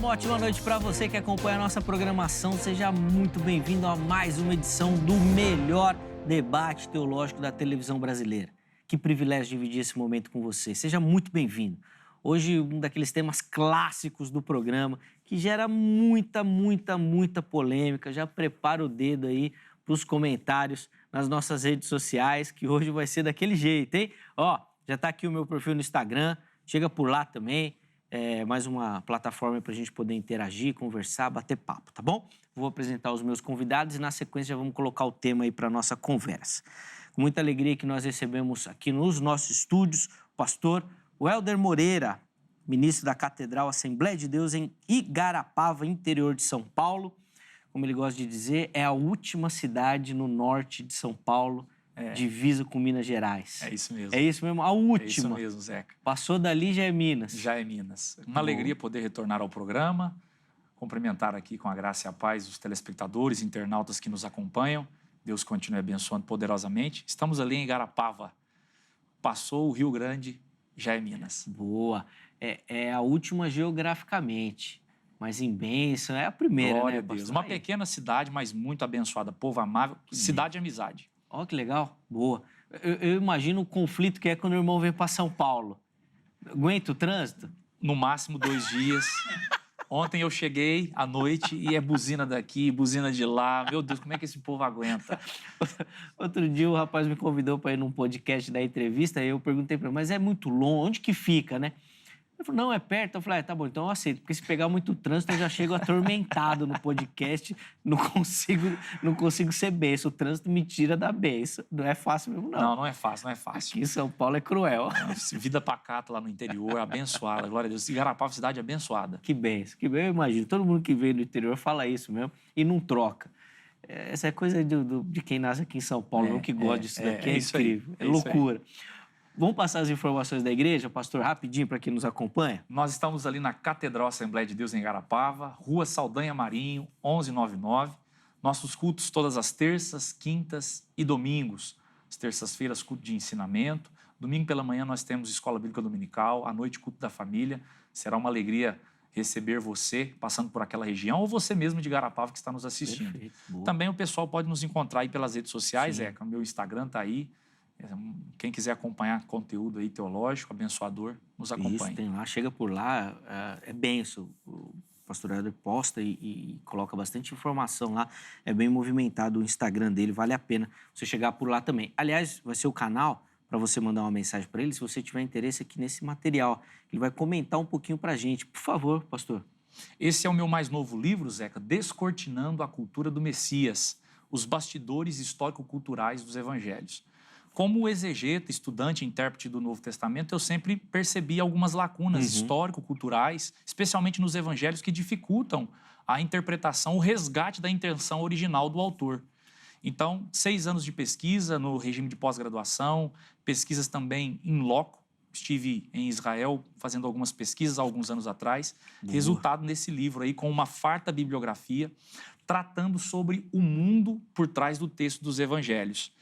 uma ótima noite para você que acompanha a nossa programação. Seja muito bem-vindo a mais uma edição do melhor debate teológico da televisão brasileira. Que privilégio dividir esse momento com você. Seja muito bem-vindo. Hoje, um daqueles temas clássicos do programa que gera muita polêmica. Já prepara o dedo aí para os comentários nas nossas redes sociais, que hoje vai ser daquele jeito, hein? Ó, já está aqui o meu perfil no Instagram, chega por lá também. Mais uma plataforma para a gente poder interagir, conversar, bater papo, tá bom? Vou apresentar os meus convidados e, na sequência, já vamos colocar o tema aí para a nossa conversa. Com muita alegria que nós recebemos aqui nos nossos estúdios o pastor Welder Moreira, ministro da Catedral Assembleia de Deus em Igarapava, interior de São Paulo. Como ele gosta de dizer, é a última cidade no norte de São Paulo, divisa com Minas Gerais. É isso mesmo. É isso mesmo, a última. É isso mesmo, Zeca. Passou dali, já é Minas. Já é Minas. Uma alegria poder retornar ao programa, cumprimentar aqui com a graça e a paz os telespectadores, internautas que nos acompanham. Deus continue abençoando poderosamente. Estamos ali em Igarapava. Passou o Rio Grande, já é Minas. Boa. É a última geograficamente, mas em bênção é a primeira, Glória né, a Deus. pastor? Uma pequena cidade, mas muito abençoada. Povo amável, cidade de amizade. Ó, que legal. Boa. Eu imagino o conflito que é quando o irmão vem para São Paulo. Aguenta o trânsito? No máximo 2 dias. Ontem eu cheguei à noite e é buzina daqui, buzina de lá. Meu Deus, como é que esse povo aguenta? Outro dia o rapaz me convidou para ir num podcast da entrevista e eu perguntei para ele, mas é muito longe, onde que fica, né? Ele falou, não, é perto. Eu falei, tá bom, então eu aceito, porque se pegar muito trânsito eu já chego atormentado no podcast, não consigo ser benção. O trânsito me tira da benção. Não é fácil mesmo, não. Não é fácil, não é fácil. Aqui em São Paulo é cruel. Vida pacata lá no interior, abençoada, glória a Deus. Igarapava, cidade abençoada. Que benção, eu imagino. Todo mundo que veio do interior fala isso mesmo e não troca. Essa é coisa de quem nasce aqui em São Paulo, não que gosta disso daqui, é incrível, é loucura. Vamos passar as informações da igreja, pastor, rapidinho, para quem nos acompanha? Nós estamos ali na Catedral Assembleia de Deus em Igarapava, Rua Saldanha Marinho, 1199. Nossos cultos todas as terças, quintas e domingos. As terças-feiras, culto de ensinamento. Domingo pela manhã nós temos Escola Bíblica Dominical, à noite, culto da família. Será uma alegria receber você, passando por aquela região, ou você mesmo de Igarapava que está nos assistindo. Perfeito, também o pessoal pode nos encontrar aí pelas redes sociais, Sim. O meu Instagram está aí. Quem quiser acompanhar conteúdo aí teológico, abençoador, nos acompanhe. Isso, tem lá, chega por lá, é benção. O pastor Helder posta e coloca bastante informação lá. É bem movimentado o Instagram dele, vale a pena você chegar por lá também. Aliás, vai ser o canal para você mandar uma mensagem para ele, se você tiver interesse aqui nesse material. Ele vai comentar um pouquinho para a gente. Por favor, pastor. Esse é o meu mais novo livro, Zeca, Descortinando a Cultura do Messias, os bastidores histórico-culturais dos evangelhos. Como exegeta, estudante e intérprete do Novo Testamento, eu sempre percebi algumas lacunas histórico-culturais, especialmente nos evangelhos, que dificultam a interpretação, o resgate da intenção original do autor. Então, 6 anos de pesquisa no regime de pós-graduação, pesquisas também in loco. Estive em Israel fazendo algumas pesquisas há alguns anos atrás. Boa. Resultado nesse livro aí, com uma farta bibliografia, tratando sobre o mundo por trás do texto dos evangelhos.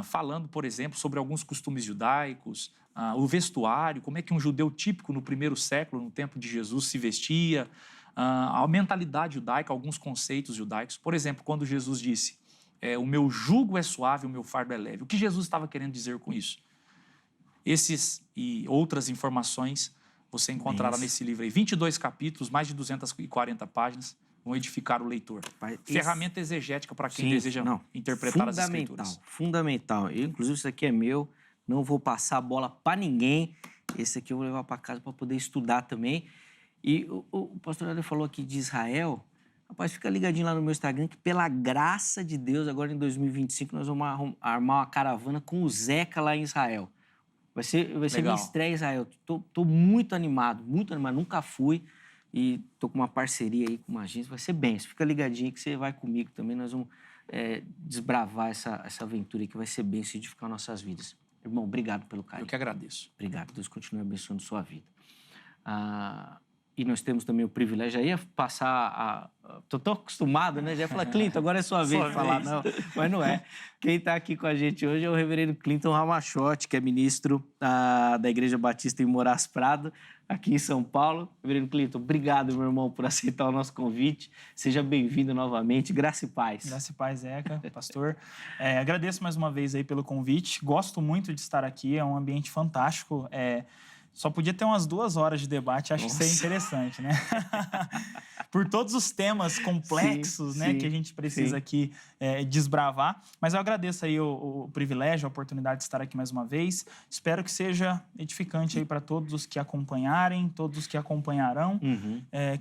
Falando, por exemplo, sobre alguns costumes judaicos, o vestuário, como é que um judeu típico no primeiro século, no tempo de Jesus, se vestia, a mentalidade judaica, alguns conceitos judaicos. Por exemplo, quando Jesus disse, o meu jugo é suave, o meu fardo é leve. O que Jesus estava querendo dizer com isso? Esses e outras informações você encontrará nesse livro aí. 22 capítulos, mais de 240 páginas. Vão edificar o leitor. Ferramenta exegética para quem deseja interpretar as Escrituras. Fundamental. Inclusive, isso aqui é meu, não vou passar a bola para ninguém. Esse aqui eu vou levar para casa para poder estudar também. E o pastor Helder falou aqui de Israel. Rapaz, fica ligadinho lá no meu Instagram que, pela graça de Deus, agora em 2025, nós vamos armar uma caravana com o Zeca lá em Israel. Vai ser minha estreia em Israel. Tô muito animado, nunca fui. E tô com uma parceria aí com uma agência, vai ser benção. Fica ligadinho que você vai comigo também, nós vamos desbravar essa aventura aí que vai ser benção e edificar nossas vidas. Irmão, obrigado pelo carinho. Eu que agradeço. Obrigado, Deus continue abençoando sua vida. E nós temos também o privilégio, já ia passar Tô tão acostumado, né? Já ia falar, Clinton, agora é sua vez de falar. Não, mas não é. Quem está aqui com a gente hoje é o reverendo Clinton Ramachotti, que é ministro da Igreja Batista em Moraes Prado. aqui em São Paulo. Reverendo Clinton, obrigado, meu irmão, por aceitar o nosso convite. Seja bem-vindo novamente. Graça e paz. Graça e paz, Zeca, pastor. Agradeço mais uma vez aí pelo convite. Gosto muito de estar aqui, é um ambiente fantástico. Só podia ter umas 2 horas de debate, acho que seria interessante, né? Por todos os temas complexos, né, que a gente precisa aqui desbravar. Mas eu agradeço aí o privilégio, a oportunidade de estar aqui mais uma vez. Espero que seja edificante aí para todos os que acompanharem, todos os que acompanharão.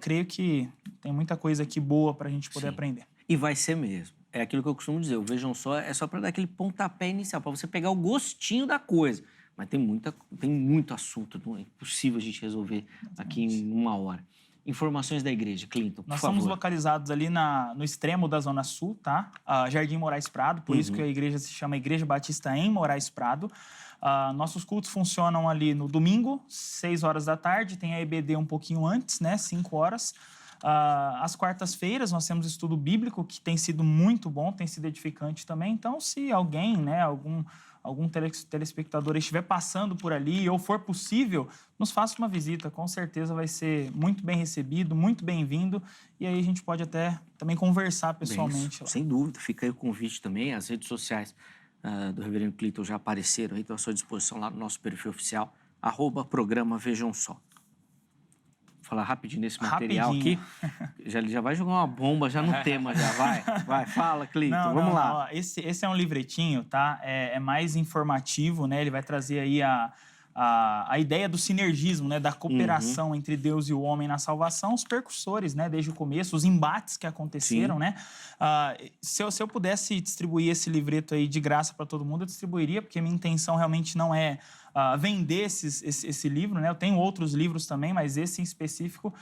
Creio que tem muita coisa aqui boa para a gente poder aprender. E vai ser mesmo. É aquilo que eu costumo dizer, o Vejam Só é só para dar aquele pontapé inicial, para você pegar o gostinho da coisa. Mas tem muito assunto, não é impossível a gente resolver aqui em 1 hora. Informações da igreja, Clinton, por Nós favor. estamos localizados ali no extremo da Zona Sul, tá? Jardim Moraes Prado, por isso que a igreja se chama Igreja Batista em Moraes Prado. Nossos cultos funcionam ali no domingo, 6 horas da tarde, tem a EBD um pouquinho antes, né? 5 horas. Às quartas-feiras nós temos estudo bíblico, que tem sido muito bom, tem sido edificante também. Então, se alguém, né, algum telespectador estiver passando por ali ou for possível, nos faça uma visita. Com certeza vai ser muito bem recebido, muito bem-vindo. E aí a gente pode até também conversar pessoalmente. Sem dúvida. Fica aí o convite também. As redes sociais do Reverendo Clinton já apareceram aí, estão à sua disposição lá no nosso perfil oficial, @programa Vejam Só. Vou falar rapidinho nesse material aqui. Ele já vai jogar uma bomba já no tema, já vai. Fala, Clinton, vamos lá. Não. Esse é um livretinho, tá? É mais informativo, né? Ele vai trazer aí a ideia do sinergismo, né? Da cooperação entre Deus e o homem na salvação, os percursores, né? Desde o começo, os embates que aconteceram, né? Se eu pudesse distribuir esse livreto aí de graça para todo mundo, eu distribuiria, porque minha intenção realmente não é vender esse livro, né? Eu tenho outros livros também, mas esse em específico,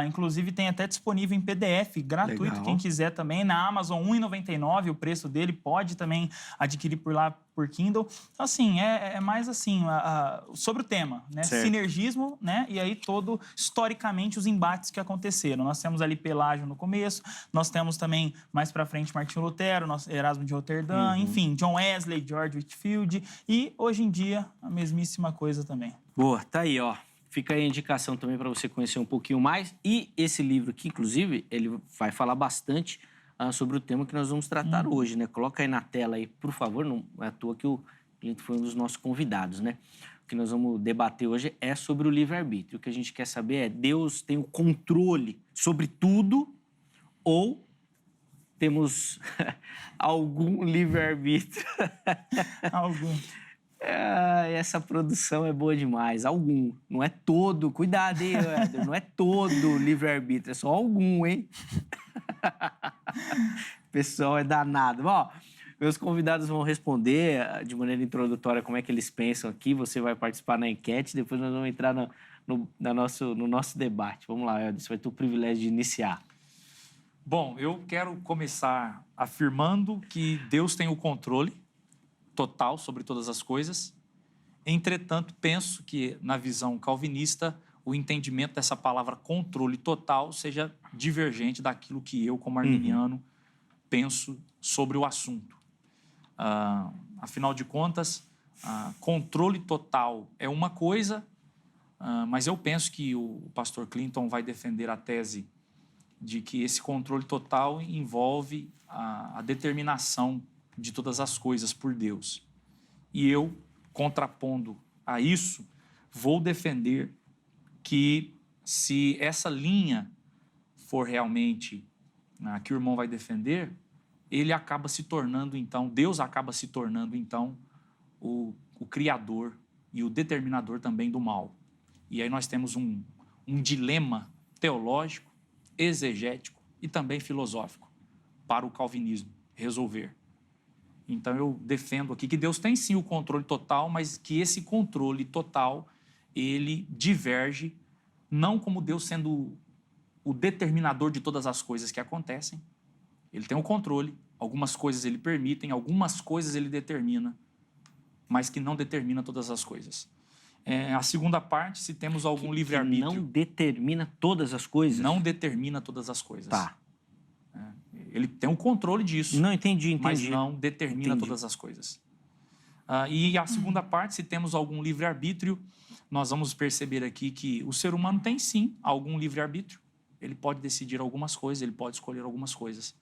inclusive tem até disponível em PDF, gratuito. Legal. Quem quiser também, na Amazon, R$ 1,99 o preço dele, pode também adquirir por lá, por Kindle. Então, assim, é mais assim, sobre o tema, né? Certo. Sinergismo, né? E aí historicamente, os embates que aconteceram. Nós temos ali Pelágio no começo, nós temos também, mais pra frente, Martinho Lutero, Erasmo de Roterdã, enfim, John Wesley, George Whitefield, e hoje em dia, a mesmíssima coisa também. Boa, tá aí, ó. Fica aí a indicação também para você conhecer um pouquinho mais. E esse livro aqui, inclusive, ele vai falar bastante sobre o tema que nós vamos tratar hoje, né? Coloca aí na tela aí, por favor. Não é à toa que o Clinton foi um dos nossos convidados, né? O que nós vamos debater hoje é sobre o livre-arbítrio. O que a gente quer saber é: Deus tem o controle sobre tudo ou temos algum livre-arbítrio? Algum. Essa produção é boa demais. Algum. Não é todo. Cuidado, hein, Éder? Não é todo livre-arbítrio. É só algum, hein? O pessoal é danado. Bom, meus convidados vão responder de maneira introdutória como é que eles pensam aqui. Você vai participar na enquete. Depois nós vamos entrar no nosso debate. Vamos lá, Éder. Você vai ter o privilégio de iniciar. Bom, eu quero começar afirmando que Deus tem o controle total sobre todas as coisas. Entretanto, penso que, na visão calvinista, o entendimento dessa palavra controle total seja divergente daquilo que eu, como arminiano, penso sobre o assunto. Afinal de contas, controle total é uma coisa, mas eu penso que o pastor Clinton vai defender a tese de que esse controle total envolve a determinação de todas as coisas por Deus. E eu, contrapondo a isso, vou defender que, se essa linha for realmente a que o irmão vai defender, ele acaba se tornando, então, Deus acaba se tornando, então, o criador e o determinador também do mal. E aí nós temos um dilema teológico, exegético e também filosófico para o calvinismo resolver. Então, eu defendo aqui que Deus tem sim o controle total, mas que esse controle total, ele diverge, não como Deus sendo o determinador de todas as coisas que acontecem. Ele tem o controle, algumas coisas ele permite, algumas coisas ele determina, mas que não determina todas as coisas. A segunda parte, se temos algum livre-arbítrio... Não determina todas as coisas? Não determina todas as coisas. Tá. Ele tem o controle disso. Não, entendi. Mas não determina todas as coisas. E a segunda parte, se temos algum livre-arbítrio, nós vamos perceber aqui que o ser humano tem sim algum livre-arbítrio. Ele pode decidir algumas coisas, ele pode escolher algumas coisas.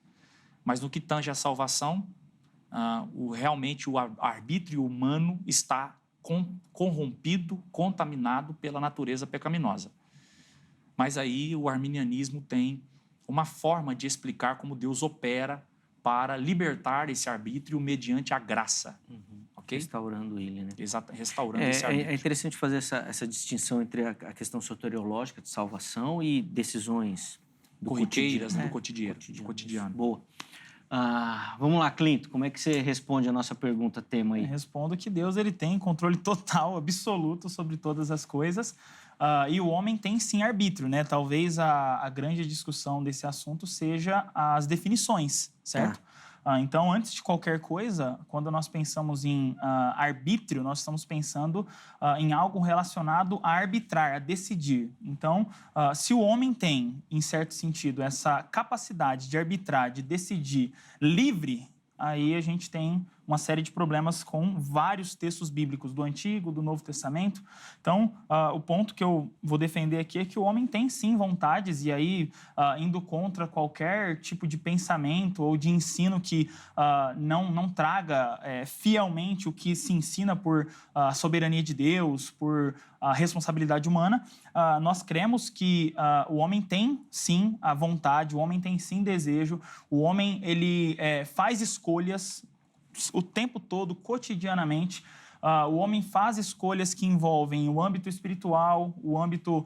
Mas no que tange à salvação, realmente o arbítrio humano está corrompido, contaminado pela natureza pecaminosa. Mas aí o arminianismo tem uma forma de explicar como Deus opera para libertar esse arbítrio mediante a graça. Okay? Restaurando ele, né? Exato, restaurando esse arbítrio. É interessante fazer essa distinção entre a questão soteriológica de salvação e decisões corriqueiras do cotidiano. Boa. Vamos lá, Clinton, como é que você responde a nossa pergunta tema aí? Eu respondo que Deus ele tem controle total, absoluto sobre todas as coisas. E o homem tem sim arbítrio, né? Talvez a grande discussão desse assunto seja as definições, certo? Então, antes de qualquer coisa, quando nós pensamos em arbítrio, nós estamos pensando em algo relacionado a arbitrar, a decidir. Então, se o homem tem, em certo sentido, essa capacidade de arbitrar, de decidir livre, aí a gente tem uma série de problemas com vários textos bíblicos do Antigo, do Novo Testamento. Então, o ponto que eu vou defender aqui é que o homem tem, sim, vontades, e aí, indo contra qualquer tipo de pensamento ou de ensino que não traga fielmente o que se ensina por soberania de Deus, por responsabilidade humana, nós cremos que o homem tem, sim, a vontade, o homem tem, sim, desejo, o homem ele faz escolhas o tempo todo, cotidianamente. O homem faz escolhas que envolvem o âmbito espiritual, o âmbito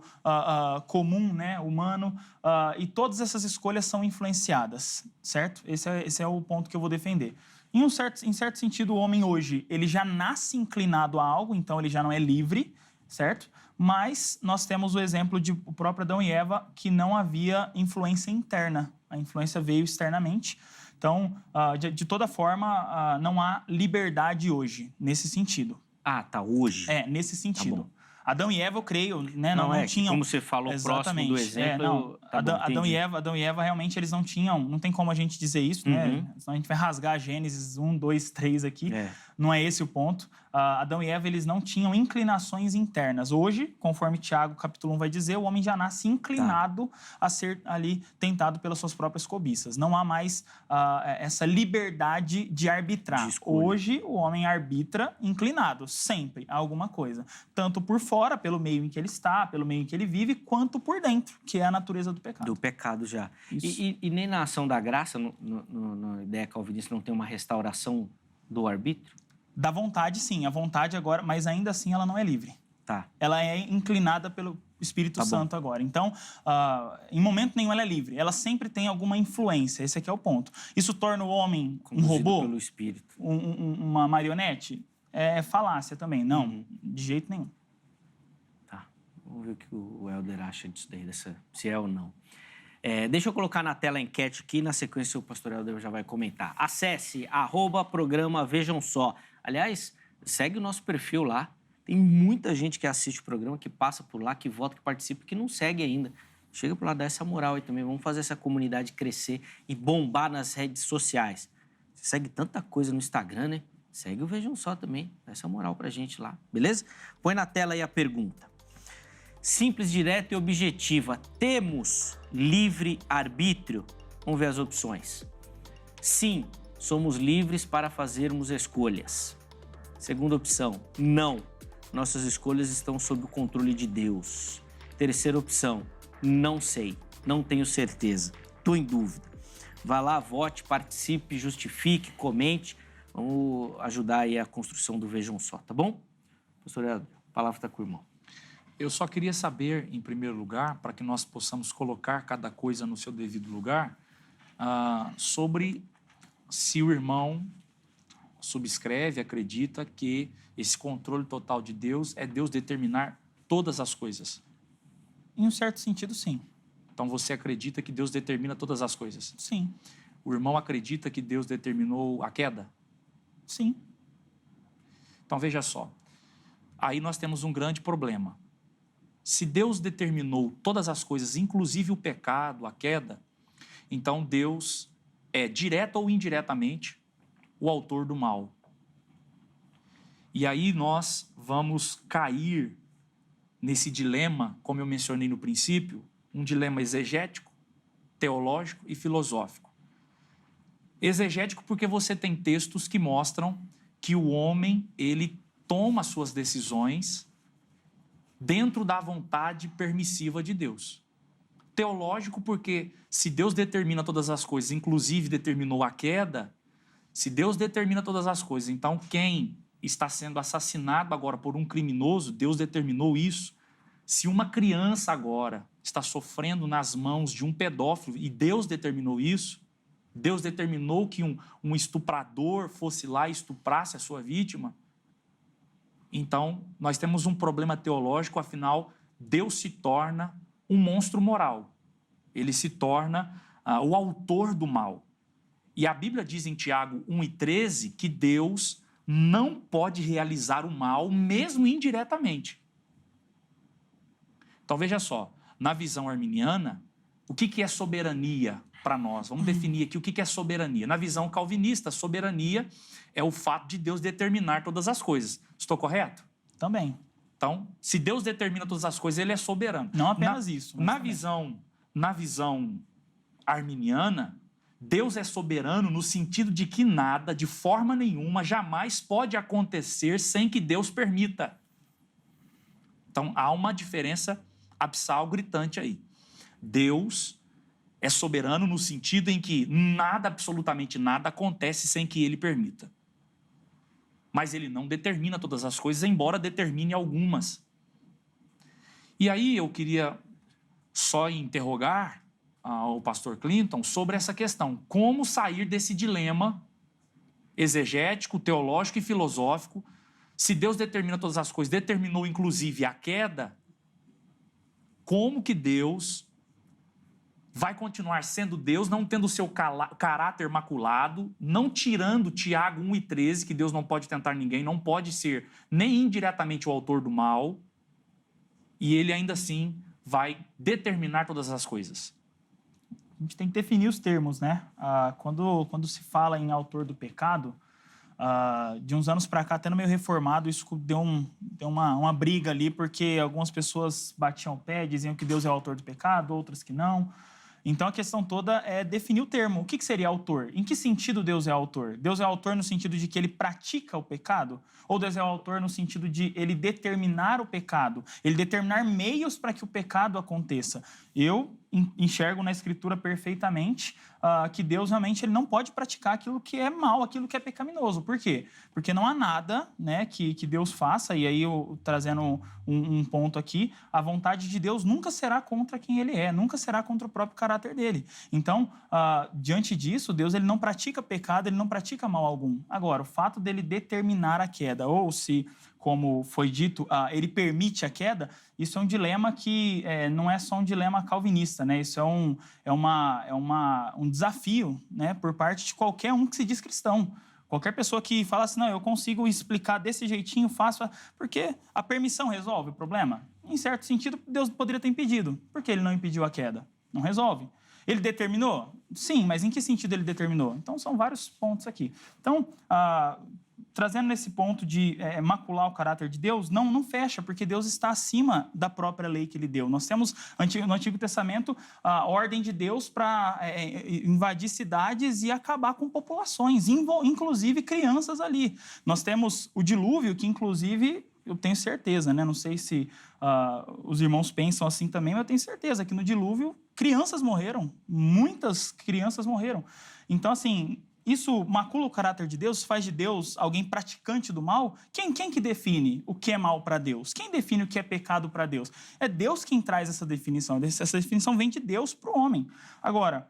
comum, né, humano, e todas essas escolhas são influenciadas, certo? Esse é o ponto que eu vou defender. Em certo sentido, o homem hoje, ele já nasce inclinado a algo, então ele já não é livre, certo? Mas nós temos o exemplo de o próprio Adão e Eva, que não havia influência interna, a influência veio externamente. Então, de toda forma, não há liberdade hoje, nesse sentido. Hoje? Nesse sentido. Tá bom. Adão e Eva, eu creio, né, não tinham... Como você falou, próximo do exemplo... Adão e Eva, realmente, eles não tinham... Não tem como a gente dizer isso, né? Senão a gente vai rasgar Gênesis 1, 2, 3 aqui. Não é esse o ponto. Adão e Eva, eles não tinham inclinações internas. Hoje, conforme Tiago, capítulo 1, vai dizer, o homem já nasce inclinado a ser ali tentado pelas suas próprias cobiças. Não há mais essa liberdade de arbitrar. Hoje, o homem arbitra inclinado, sempre, a alguma coisa. Tanto por fora, pelo meio em que ele está, pelo meio em que ele vive, quanto por dentro, que é a natureza do pecado. Do pecado já. E nem na ação da graça, na ideia calvinista, não tem uma restauração do arbítrio? Da vontade, sim. A vontade agora, mas ainda assim ela não é livre. Ela é inclinada pelo Espírito Santo agora. Então, em momento nenhum ela é livre. Ela sempre tem alguma influência. Esse aqui é o ponto. Isso torna o homem um robô? Pelo Espírito. Uma marionete? É falácia também. Não, de jeito nenhum. Vamos ver o que o Helder acha disso daí, se é ou não. Deixa eu colocar na tela a enquete aqui, na sequência o pastor Helder já vai comentar. Acesse @programa Vejam Só. Aliás, segue o nosso perfil lá. Tem muita gente que assiste o programa, que passa por lá, que vota, que participa, que não segue ainda. Chega por lá, dá essa moral aí também. Vamos fazer essa comunidade crescer e bombar nas redes sociais. Você segue tanta coisa no Instagram, né? Segue o Vejam Só também. Dá essa moral pra gente lá, beleza? Põe na tela aí a pergunta. Simples, direta e objetiva. Temos livre-arbítrio? Vamos ver as opções. Sim, somos livres para fazermos escolhas. Segunda opção, não. Nossas escolhas estão sob o controle de Deus. Terceira opção, não sei, não tenho certeza, estou em dúvida. Vá lá, vote, participe, justifique, comente. Vamos ajudar aí a construção do Vejam Só, tá bom? Pastor Helder, a palavra está com o irmão. Eu só queria saber, em primeiro lugar, para que nós possamos colocar cada coisa no seu devido lugar, sobre se o irmão subscreve, acredita que esse controle total de Deus é Deus determinar todas as coisas. Em um certo sentido, sim. Então, você acredita que Deus determina todas as coisas? Sim. O irmão acredita que Deus determinou a queda? Sim. Então, veja só. Aí nós temos um grande problema. Se Deus determinou todas as coisas, inclusive o pecado, a queda, então Deus é, direta ou indiretamente, o autor do mal. E aí nós vamos cair nesse dilema, como eu mencionei no princípio, um dilema exegético, teológico e filosófico. Exegético porque você tem textos que mostram que o homem, ele toma suas decisões dentro da vontade permissiva de Deus. Teológico porque se Deus determina todas as coisas, inclusive determinou a queda, se Deus determina todas as coisas, então quem está sendo assassinado agora por um criminoso, Deus determinou isso. Se uma criança agora está sofrendo nas mãos de um pedófilo e Deus determinou isso, Deus determinou que um estuprador fosse lá e estuprasse a sua vítima, então nós temos um problema teológico, afinal, Deus se torna um monstro moral. Ele se torna o autor do mal. E a Bíblia diz em Tiago 1:13 que Deus não pode realizar o mal, mesmo indiretamente. Então, veja só, na visão arminiana, o que é soberania para nós? Vamos definir aqui o que é soberania. Na visão calvinista, soberania é o fato de Deus determinar todas as coisas. Estou correto? Também. Então, se Deus determina todas as coisas, ele é soberano. Não apenas isso. Na visão arminiana, Deus é soberano no sentido de que nada, de forma nenhuma, jamais pode acontecer sem que Deus permita. Então, há uma diferença abissal gritante aí. Deus é soberano no sentido em que nada, absolutamente nada, acontece sem que ele permita. Mas ele não determina todas as coisas, embora determine algumas. E aí eu queria só interrogar ao pastor Clinton sobre essa questão. Como sair desse dilema exegético, teológico e filosófico? Se Deus determina todas as coisas, determinou inclusive a queda, como que Deus vai continuar sendo Deus, não tendo o seu caráter maculado, não tirando Tiago 1:13, que Deus não pode tentar ninguém, não pode ser nem indiretamente o autor do mal, e ele ainda assim vai determinar todas as coisas? A gente tem que definir os termos, né? Quando se fala em autor do pecado, de uns anos para cá, até no meio reformado, isso deu uma briga ali, porque algumas pessoas batiam o pé, diziam que Deus é o autor do pecado, outras que não. Então, a questão toda é definir o termo. O que seria autor? Em que sentido Deus é autor? Deus é autor no sentido de que ele pratica o pecado? Ou Deus é autor no sentido de ele determinar o pecado? Ele determinar meios para que o pecado aconteça? Eu enxergo na Escritura perfeitamente que Deus realmente ele não pode praticar aquilo que é mal, aquilo que é pecaminoso. Por quê? Porque não há nada, né, que Deus faça, e aí eu trazendo um ponto aqui, a vontade de Deus nunca será contra quem ele é, nunca será contra o próprio caráter dele. Então, diante disso, Deus ele não pratica pecado, ele não pratica mal algum. Agora, o fato dele determinar a queda, ou se, como foi dito, ele permite a queda, isso é um dilema que não é só um dilema calvinista, né? Isso é um desafio, né, por parte de qualquer um que se diz cristão. Qualquer pessoa que fala assim, não, eu consigo explicar desse jeitinho, faço, porque a permissão resolve o problema? Em certo sentido, Deus poderia ter impedido. Por que ele não impediu a queda? Não resolve. Ele determinou? Sim, mas em que sentido ele determinou? Então, são vários pontos aqui. Então, trazendo nesse ponto de macular o caráter de Deus, não fecha, porque Deus está acima da própria lei que ele deu. Nós temos no Antigo Testamento a ordem de Deus para invadir cidades e acabar com populações, inclusive crianças ali. Nós temos o dilúvio, que inclusive eu tenho certeza, né? Não sei se os irmãos pensam assim também, mas eu tenho certeza que no dilúvio crianças morreram, muitas crianças morreram. Então, assim, isso macula o caráter de Deus, faz de Deus alguém praticante do mal? Quem que define o que é mal para Deus? Quem define o que é pecado para Deus? É Deus quem traz essa definição. Essa definição vem de Deus para o homem. Agora,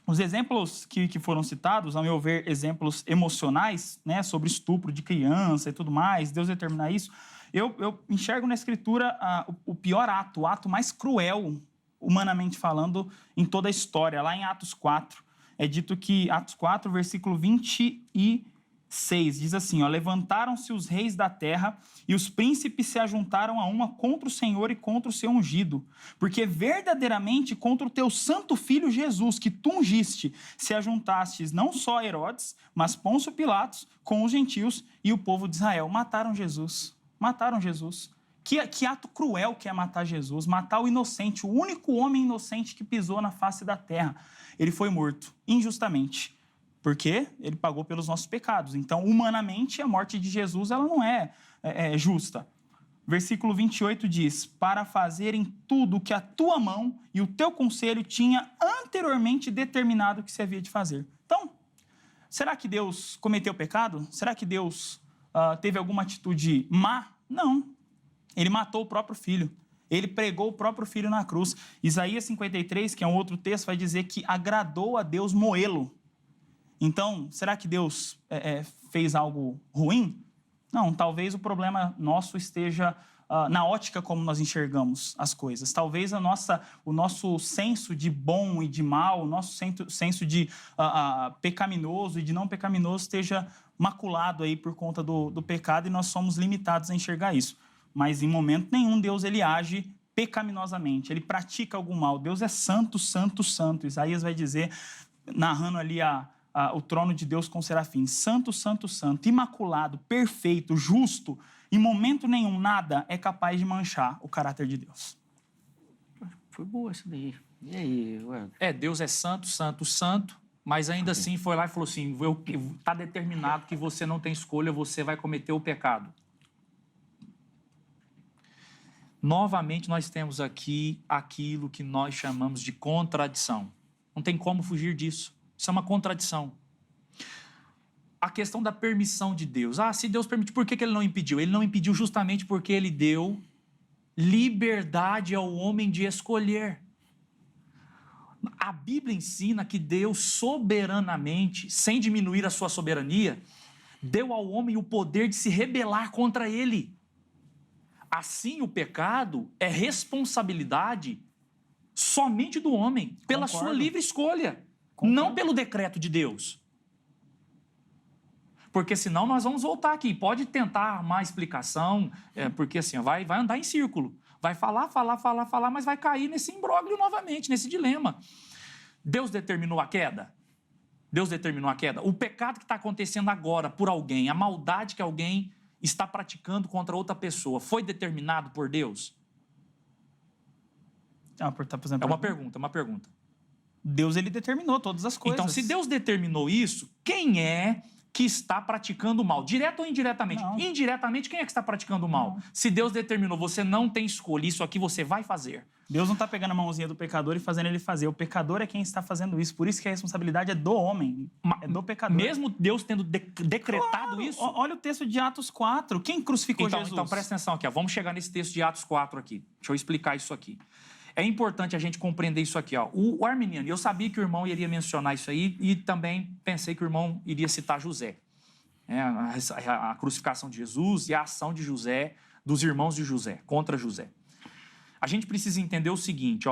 os exemplos que foram citados, ao meu ver, exemplos emocionais, né, sobre estupro de criança e tudo mais, Deus determinar isso, eu enxergo na Escritura o pior ato, o ato mais cruel, humanamente falando, em toda a história. Lá em Atos 4, é dito que, Atos 4, versículo 20 e 6 diz assim, ó, levantaram-se os reis da terra e os príncipes se ajuntaram a uma contra o Senhor e contra o seu ungido, porque verdadeiramente contra o teu santo filho Jesus, que tu ungiste, se ajuntastes não só Herodes, mas Pôncio Pilatos com os gentios e o povo de Israel. Mataram Jesus, mataram Jesus. Que ato cruel que é matar Jesus, matar o inocente, o único homem inocente que pisou na face da terra. Ele foi morto, injustamente. Porque ele pagou pelos nossos pecados. Então, humanamente, a morte de Jesus ela não é justa. Versículo 28 diz, para fazerem tudo o que a tua mão e o teu conselho tinha anteriormente determinado que se havia de fazer. Então, será que Deus cometeu pecado? Será que Deus teve alguma atitude má? Não. Ele matou o próprio filho. Ele pregou o próprio filho na cruz. Isaías 53, que é um outro texto, vai dizer que agradou a Deus moê-lo. Então, será que Deus fez algo ruim? Não, talvez o problema nosso esteja na ótica como nós enxergamos as coisas. Talvez o nosso senso de bom e de mal, o nosso senso de pecaminoso e de não pecaminoso esteja maculado aí por conta do pecado e nós somos limitados a enxergar isso. Mas em momento nenhum Deus ele age pecaminosamente, ele pratica algum mal. Deus é santo, santo, santo. Isaías vai dizer, narrando ali o trono de Deus com serafins, santo, santo, santo, imaculado, perfeito, justo, em momento nenhum, nada é capaz de manchar o caráter de Deus. Foi boa essa daí. E aí, ué? Deus é santo, santo, santo, mas ainda assim foi lá e falou assim, está determinado que você não tem escolha, você vai cometer o pecado. Novamente, nós temos aqui aquilo que nós chamamos de contradição. Não tem como fugir disso. Isso é uma contradição. A questão da permissão de Deus. Se Deus permitiu, por que ele não impediu? Ele não impediu justamente porque ele deu liberdade ao homem de escolher. A Bíblia ensina que Deus soberanamente, sem diminuir a sua soberania, deu ao homem o poder de se rebelar contra ele. Assim, o pecado é responsabilidade somente do homem, pela sua livre escolha. Não pelo decreto de Deus. Porque senão nós vamos voltar aqui. Pode tentar armar explicação, porque assim, vai andar em círculo. Vai falar, mas vai cair nesse imbróglio novamente, nesse dilema. Deus determinou a queda? Deus determinou a queda. O pecado que está acontecendo agora por alguém, a maldade que alguém está praticando contra outra pessoa, foi determinado por Deus? É uma pergunta. Deus, ele determinou todas as coisas. Então, se Deus determinou isso, quem é que está praticando o mal? Direto ou indiretamente? Não. Indiretamente, quem é que está praticando o mal? Não. Se Deus determinou, você não tem escolha, isso aqui você vai fazer. Deus não está pegando a mãozinha do pecador e fazendo ele fazer. O pecador é quem está fazendo isso. Por isso que a responsabilidade é do homem, é do pecador. Mesmo Deus tendo decretado isso? Olha o texto de Atos 4. Quem crucificou Jesus? Então, presta atenção aqui. Vamos chegar nesse texto de Atos 4 aqui. Deixa eu explicar isso aqui. É importante a gente compreender isso aqui. O arminiano, eu sabia que o irmão iria mencionar isso aí e também pensei que o irmão iria citar José. A crucificação de Jesus e a ação de José, dos irmãos de José, contra José. A gente precisa entender o seguinte,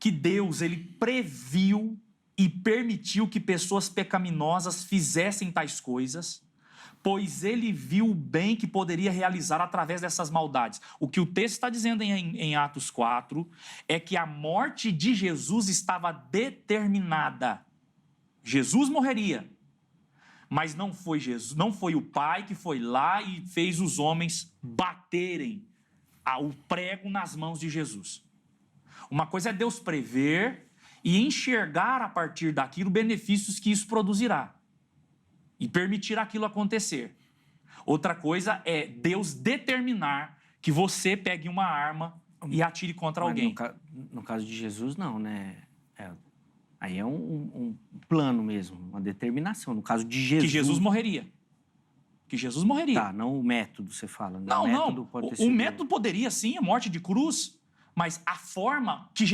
que Deus ele previu e permitiu que pessoas pecaminosas fizessem tais coisas, pois ele viu o bem que poderia realizar através dessas maldades. O que o texto está dizendo em Atos 4 é que a morte de Jesus estava determinada. Jesus morreria, mas não foi Jesus, não foi o Pai que foi lá e fez os homens baterem o prego nas mãos de Jesus. Uma coisa é Deus prever e enxergar a partir daquilo benefícios que isso produzirá e permitir aquilo acontecer. Outra coisa é Deus determinar que você pegue uma arma e atire contra alguém. No caso de Jesus, não, né? Aí é um plano mesmo, uma determinação. No caso de Jesus... Que Jesus morreria. Tá, não o método, você fala. Né? Não, o método pode ter o sido... método poderia sim, a morte de cruz, mas a forma que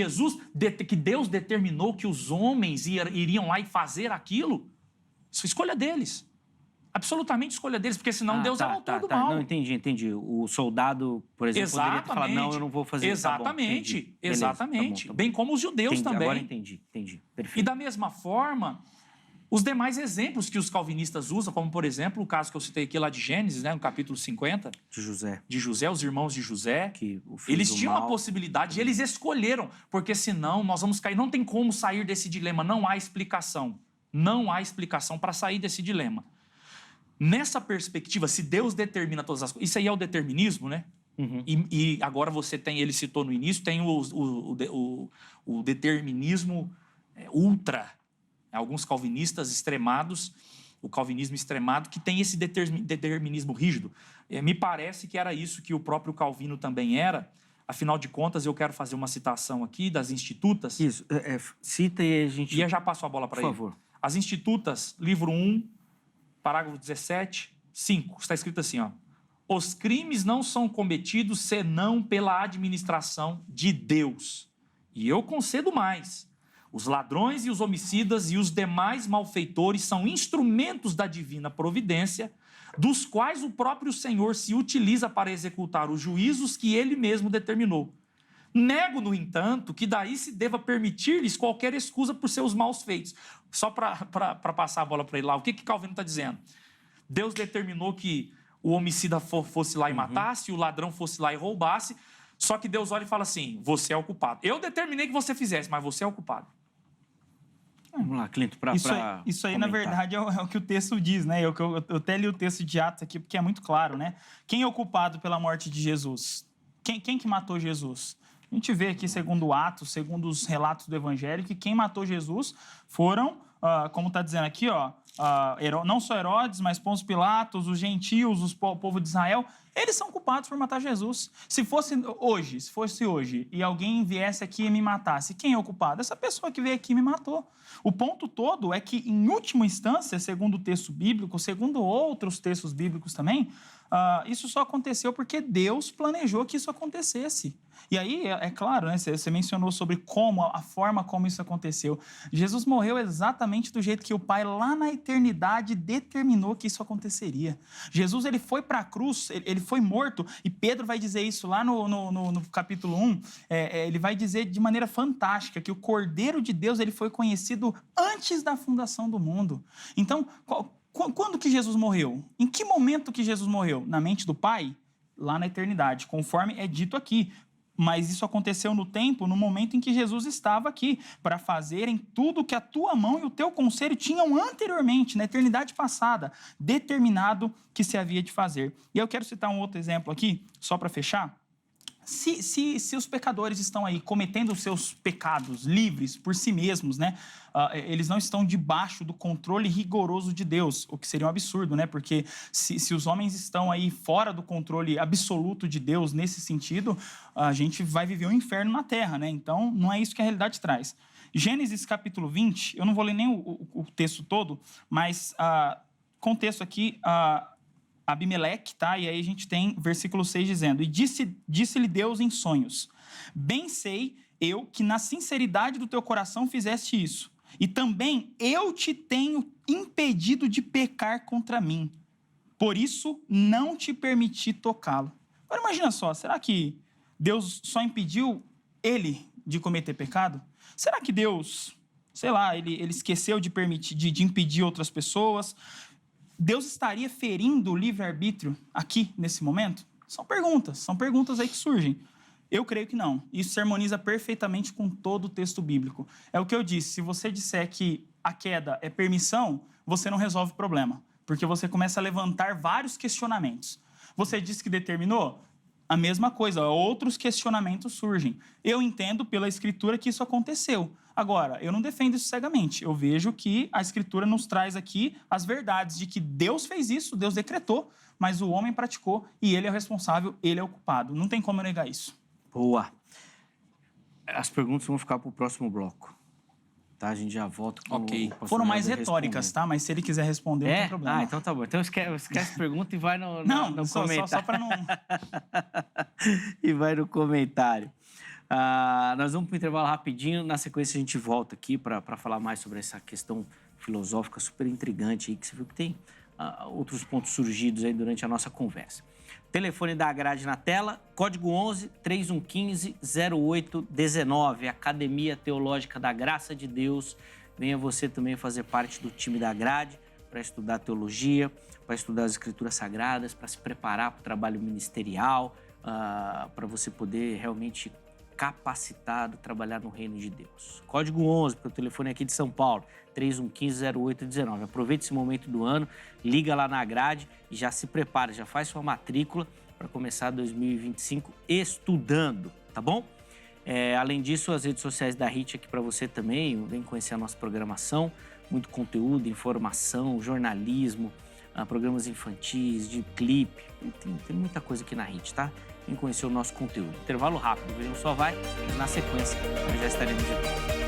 que Deus determinou que os homens iriam lá e fazer aquilo, isso é escolha deles. Absolutamente escolha deles, porque senão Deus é o autor do mal. Não, entendi. O soldado, por exemplo, poderia ter falado, não, eu não vou fazer isso. Exatamente, exatamente. Tá bom. Bem como os judeus também. Agora entendi, perfeito. E da mesma forma, Os demais exemplos que os calvinistas usam, como, por exemplo, o caso que eu citei aqui lá de Gênesis, né, no capítulo 50. De José, os irmãos de José. Que eles tinham a possibilidade e eles escolheram, porque senão nós vamos cair. Não tem como sair desse dilema, não há explicação. Não há explicação para sair desse dilema. Nessa perspectiva, se Deus determina todas as coisas, isso aí é o determinismo, né? Uhum. E agora você tem, ele citou no início, tem o determinismo ultra. Alguns calvinistas extremados, o calvinismo extremado, que tem esse determinismo rígido. Me parece que era isso que o próprio Calvino também era. Afinal de contas, eu quero fazer uma citação aqui das Institutas. Isso, cita e a gente... E eu já passo a bola para ele. Por favor. As Institutas, livro 1, parágrafo 17, 5. Está escrito assim, ó. Os crimes não são cometidos senão pela administração de Deus. E eu concedo mais. Os ladrões e os homicidas e os demais malfeitores são instrumentos da divina providência, dos quais o próprio Senhor se utiliza para executar os juízos que ele mesmo determinou. Nego, no entanto, que daí se deva permitir-lhes qualquer excusa por seus maus feitos. Só para passar a bola para ele lá, o que Calvino está dizendo? Deus determinou que o homicida fosse lá e matasse, o ladrão fosse lá e roubasse, só que Deus olha e fala assim, você é o culpado. Eu determinei que você fizesse, mas você é o culpado. Vamos lá, Clinton, para Isso aí, na verdade, é o que o texto diz, né? Eu até li o texto de Atos aqui, porque é muito claro, né? Quem é o culpado pela morte de Jesus? Quem que matou Jesus? A gente vê aqui, segundo Atos, segundo os relatos do Evangelho, que quem matou Jesus foram, como está dizendo aqui, não só Herodes, mas Pôncio Pilatos, os gentios, o povo de Israel, eles são culpados por matar Jesus. Se fosse hoje, e alguém viesse aqui e me matasse, quem é o culpado? Essa pessoa que veio aqui e me matou. O ponto todo é que, em última instância, segundo o texto bíblico, segundo outros textos bíblicos também, isso só aconteceu porque Deus planejou que isso acontecesse. E aí, é claro, né, você mencionou sobre a forma como isso aconteceu. Jesus morreu exatamente do jeito que o Pai, lá na eternidade, determinou que isso aconteceria. Jesus, ele foi para a cruz, ele foi morto, e Pedro vai dizer isso lá no capítulo 1, ele vai dizer de maneira fantástica que o Cordeiro de Deus, ele foi conhecido antes da fundação do mundo. Então, quando que Jesus morreu? Em que momento que Jesus morreu? Na mente do Pai? Lá na eternidade, conforme é dito aqui. Mas isso aconteceu no tempo, no momento em que Jesus estava aqui, para fazerem tudo que a tua mão e o teu conselho tinham anteriormente, na eternidade passada, determinado que se havia de fazer. E eu quero citar um outro exemplo aqui, só para fechar. Se os pecadores estão aí cometendo os seus pecados livres por si mesmos, né? Eles não estão debaixo do controle rigoroso de Deus, o que seria um absurdo, né? Porque se os homens estão aí fora do controle absoluto de Deus nesse sentido, a gente vai viver um inferno na terra, né? Então, não é isso que a realidade traz. Gênesis capítulo 20, eu não vou ler nem o texto todo, mas contexto aqui... Abimeleque, tá? E aí a gente tem versículo 6 dizendo, e disse-lhe Deus em sonhos, bem sei eu que na sinceridade do teu coração fizeste isso, e também eu te tenho impedido de pecar contra mim, por isso não te permiti tocá-lo. Agora imagina só, será que Deus só impediu ele de cometer pecado? Será que Deus, sei lá, ele esqueceu de impedir outras pessoas? Deus estaria ferindo o livre-arbítrio aqui, nesse momento? São perguntas aí que surgem. Eu creio que não. Isso se harmoniza perfeitamente com todo o texto bíblico. É o que eu disse, se você disser que a queda é permissão, você não resolve o problema, porque você começa a levantar vários questionamentos. Você disse que determinou? A mesma coisa, outros questionamentos surgem. Eu entendo pela Escritura que isso aconteceu. Agora, eu não defendo isso cegamente. Eu vejo que a Escritura nos traz aqui as verdades de que Deus fez isso, Deus decretou, mas o homem praticou e ele é o responsável, ele é o culpado. Não tem como eu negar isso. Boa. As perguntas vão ficar para o próximo bloco. Tá? A gente já volta com o Foram mais retóricas, tá? Mas se ele quiser responder, não tem problema. Então tá bom. Então esquece a pergunta e vai no comentário. Só para não... E vai no comentário. Nós vamos para o intervalo rapidinho. Na sequência, a gente volta aqui para falar mais sobre essa questão filosófica super intrigante aí, que você viu que tem outros pontos surgidos aí durante a nossa conversa. Telefone da grade na tela, código 11-3115-0819, Academia Teológica da Graça de Deus venha você também fazer parte do time da grade para estudar teologia, para estudar as escrituras sagradas, para se preparar para o trabalho ministerial, para você poder realmente capacitado trabalhar no reino de Deus. Código 11, porque o telefone é aqui de São Paulo, 3115-0819. Aproveite esse momento do ano, liga lá na grade e já se prepara, já faz sua matrícula para começar 2025 estudando, tá bom? Além disso, as redes sociais da HIT aqui para você também, vem conhecer a nossa programação, muito conteúdo, informação, jornalismo, programas infantis, de clipe, tem muita coisa aqui na HIT, tá? Vem conhecer o nosso conteúdo. Intervalo rápido, Vejam Só vai, na sequência nós já estaremos de volta.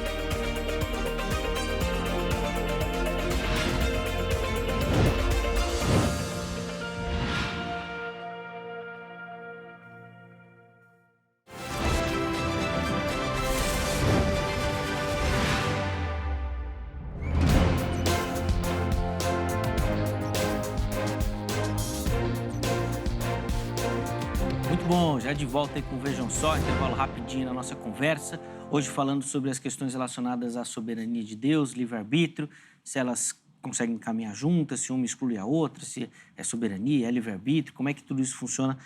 Muito bom, já de volta aí com o Vejam Só, intervalo rapidinho na nossa conversa. Hoje falando sobre as questões relacionadas à soberania de Deus, livre-arbítrio, se elas conseguem caminhar juntas, se uma exclui a outra, se é soberania, é livre-arbítrio, como é que tudo isso funciona,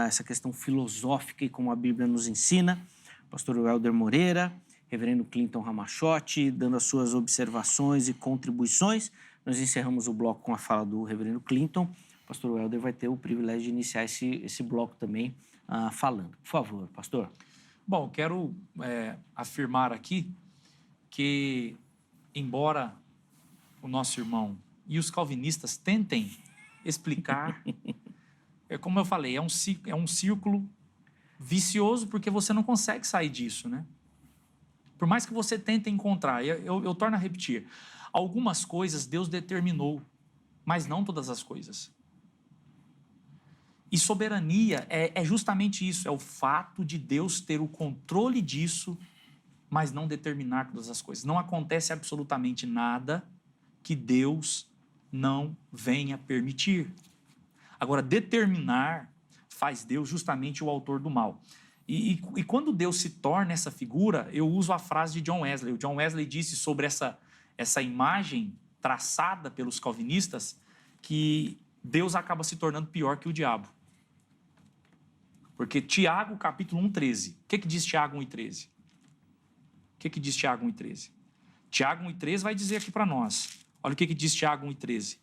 essa questão filosófica e como a Bíblia nos ensina. Pastor Welder Moreira, reverendo Clinton Ramachotti, dando as suas observações e contribuições. Nós encerramos o bloco com a fala do reverendo Clinton. O pastor Welder vai ter o privilégio de iniciar esse bloco também falando. Por favor, pastor. Bom, quero afirmar aqui que, embora o nosso irmão e os calvinistas tentem explicar, como eu falei, é um círculo vicioso porque você não consegue sair disso, né? Por mais que você tente encontrar, eu torno a repetir, algumas coisas Deus determinou, mas não todas as coisas. E soberania é justamente isso, é o fato de Deus ter o controle disso, mas não determinar todas as coisas. Não acontece absolutamente nada que Deus não venha permitir. Agora, determinar faz Deus justamente o autor do mal. E quando Deus se torna essa figura, eu uso a frase de John Wesley. O John Wesley disse sobre essa imagem traçada pelos calvinistas que Deus acaba se tornando pior que o diabo. Porque Tiago, capítulo 1:13. O que diz Tiago 1:13? O que diz Tiago 1:13? Tiago 1:13 vai dizer aqui para nós. Olha o que diz Tiago 1:13.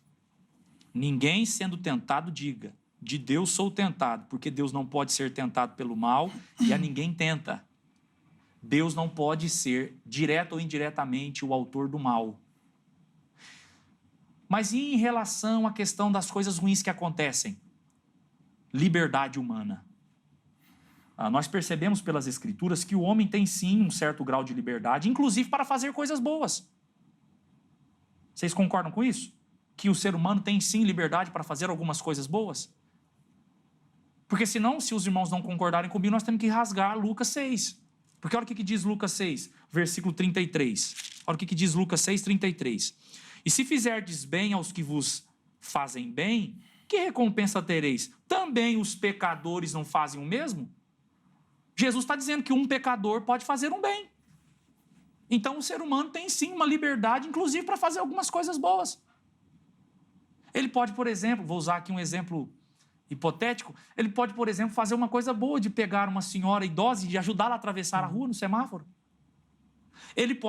Ninguém sendo tentado diga, de Deus sou tentado, porque Deus não pode ser tentado pelo mal e a ninguém tenta. Deus não pode ser, direto ou indiretamente, o autor do mal. Mas e em relação à questão das coisas ruins que acontecem? Liberdade humana. Nós percebemos pelas Escrituras que o homem tem sim um certo grau de liberdade, inclusive para fazer coisas boas. Vocês concordam com isso? Que o ser humano tem sim liberdade para fazer algumas coisas boas? Porque senão, se os irmãos não concordarem comigo, nós temos que rasgar Lucas 6. Porque olha o que diz Lucas 6, versículo 33. Olha o que diz Lucas 6, 33. E se fizerdes bem aos que vos fazem bem, que recompensa tereis? Também os pecadores não fazem o mesmo? Jesus está dizendo que um pecador pode fazer um bem. Então, o ser humano tem sim uma liberdade, inclusive para fazer algumas coisas boas. Ele pode, por exemplo, vou usar aqui um exemplo hipotético, ele pode, por exemplo, fazer uma coisa boa de pegar uma senhora idosa e ajudá-la a atravessar a rua no semáforo.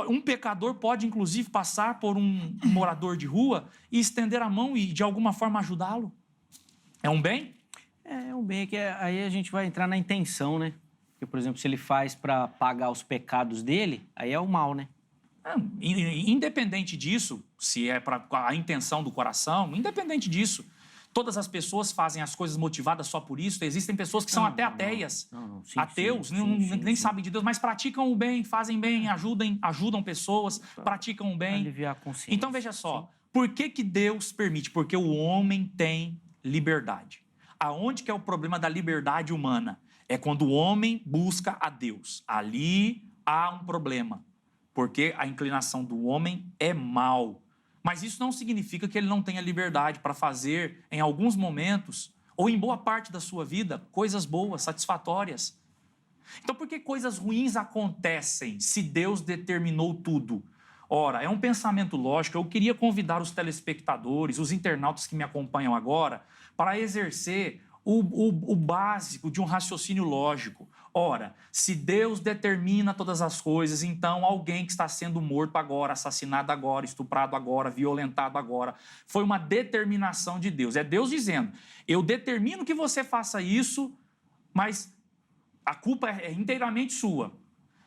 Um pecador pode, inclusive, passar por um morador de rua e estender a mão e, de alguma forma, ajudá-lo. É um bem? É um bem que aí a gente vai entrar na intenção, né? Porque, por exemplo, se ele faz para pagar os pecados dele, aí é o mal, né? Independente disso, se é para a intenção do coração, independente disso, todas as pessoas fazem as coisas motivadas só por isso. Existem pessoas que são até ateias, ateus, nem sabem de Deus, mas praticam o bem, fazem bem, ajudam pessoas, praticam o bem. Aliviar a consciência. Então, veja só, por que Deus permite? Porque o homem tem liberdade. Aonde que é o problema da liberdade humana? É quando o homem busca a Deus. Ali há um problema, porque a inclinação do homem é mal. Mas isso não significa que ele não tenha liberdade para fazer, em alguns momentos, ou em boa parte da sua vida, coisas boas, satisfatórias. Então, por que coisas ruins acontecem se Deus determinou tudo? Ora, é um pensamento lógico. Eu queria convidar os telespectadores, os internautas que me acompanham agora, para exercer o básico de um raciocínio lógico. Ora, se Deus determina todas as coisas, então alguém que está sendo morto agora, assassinado agora, estuprado agora, violentado agora, foi uma determinação de Deus. É Deus dizendo, eu determino que você faça isso, mas a culpa é inteiramente sua.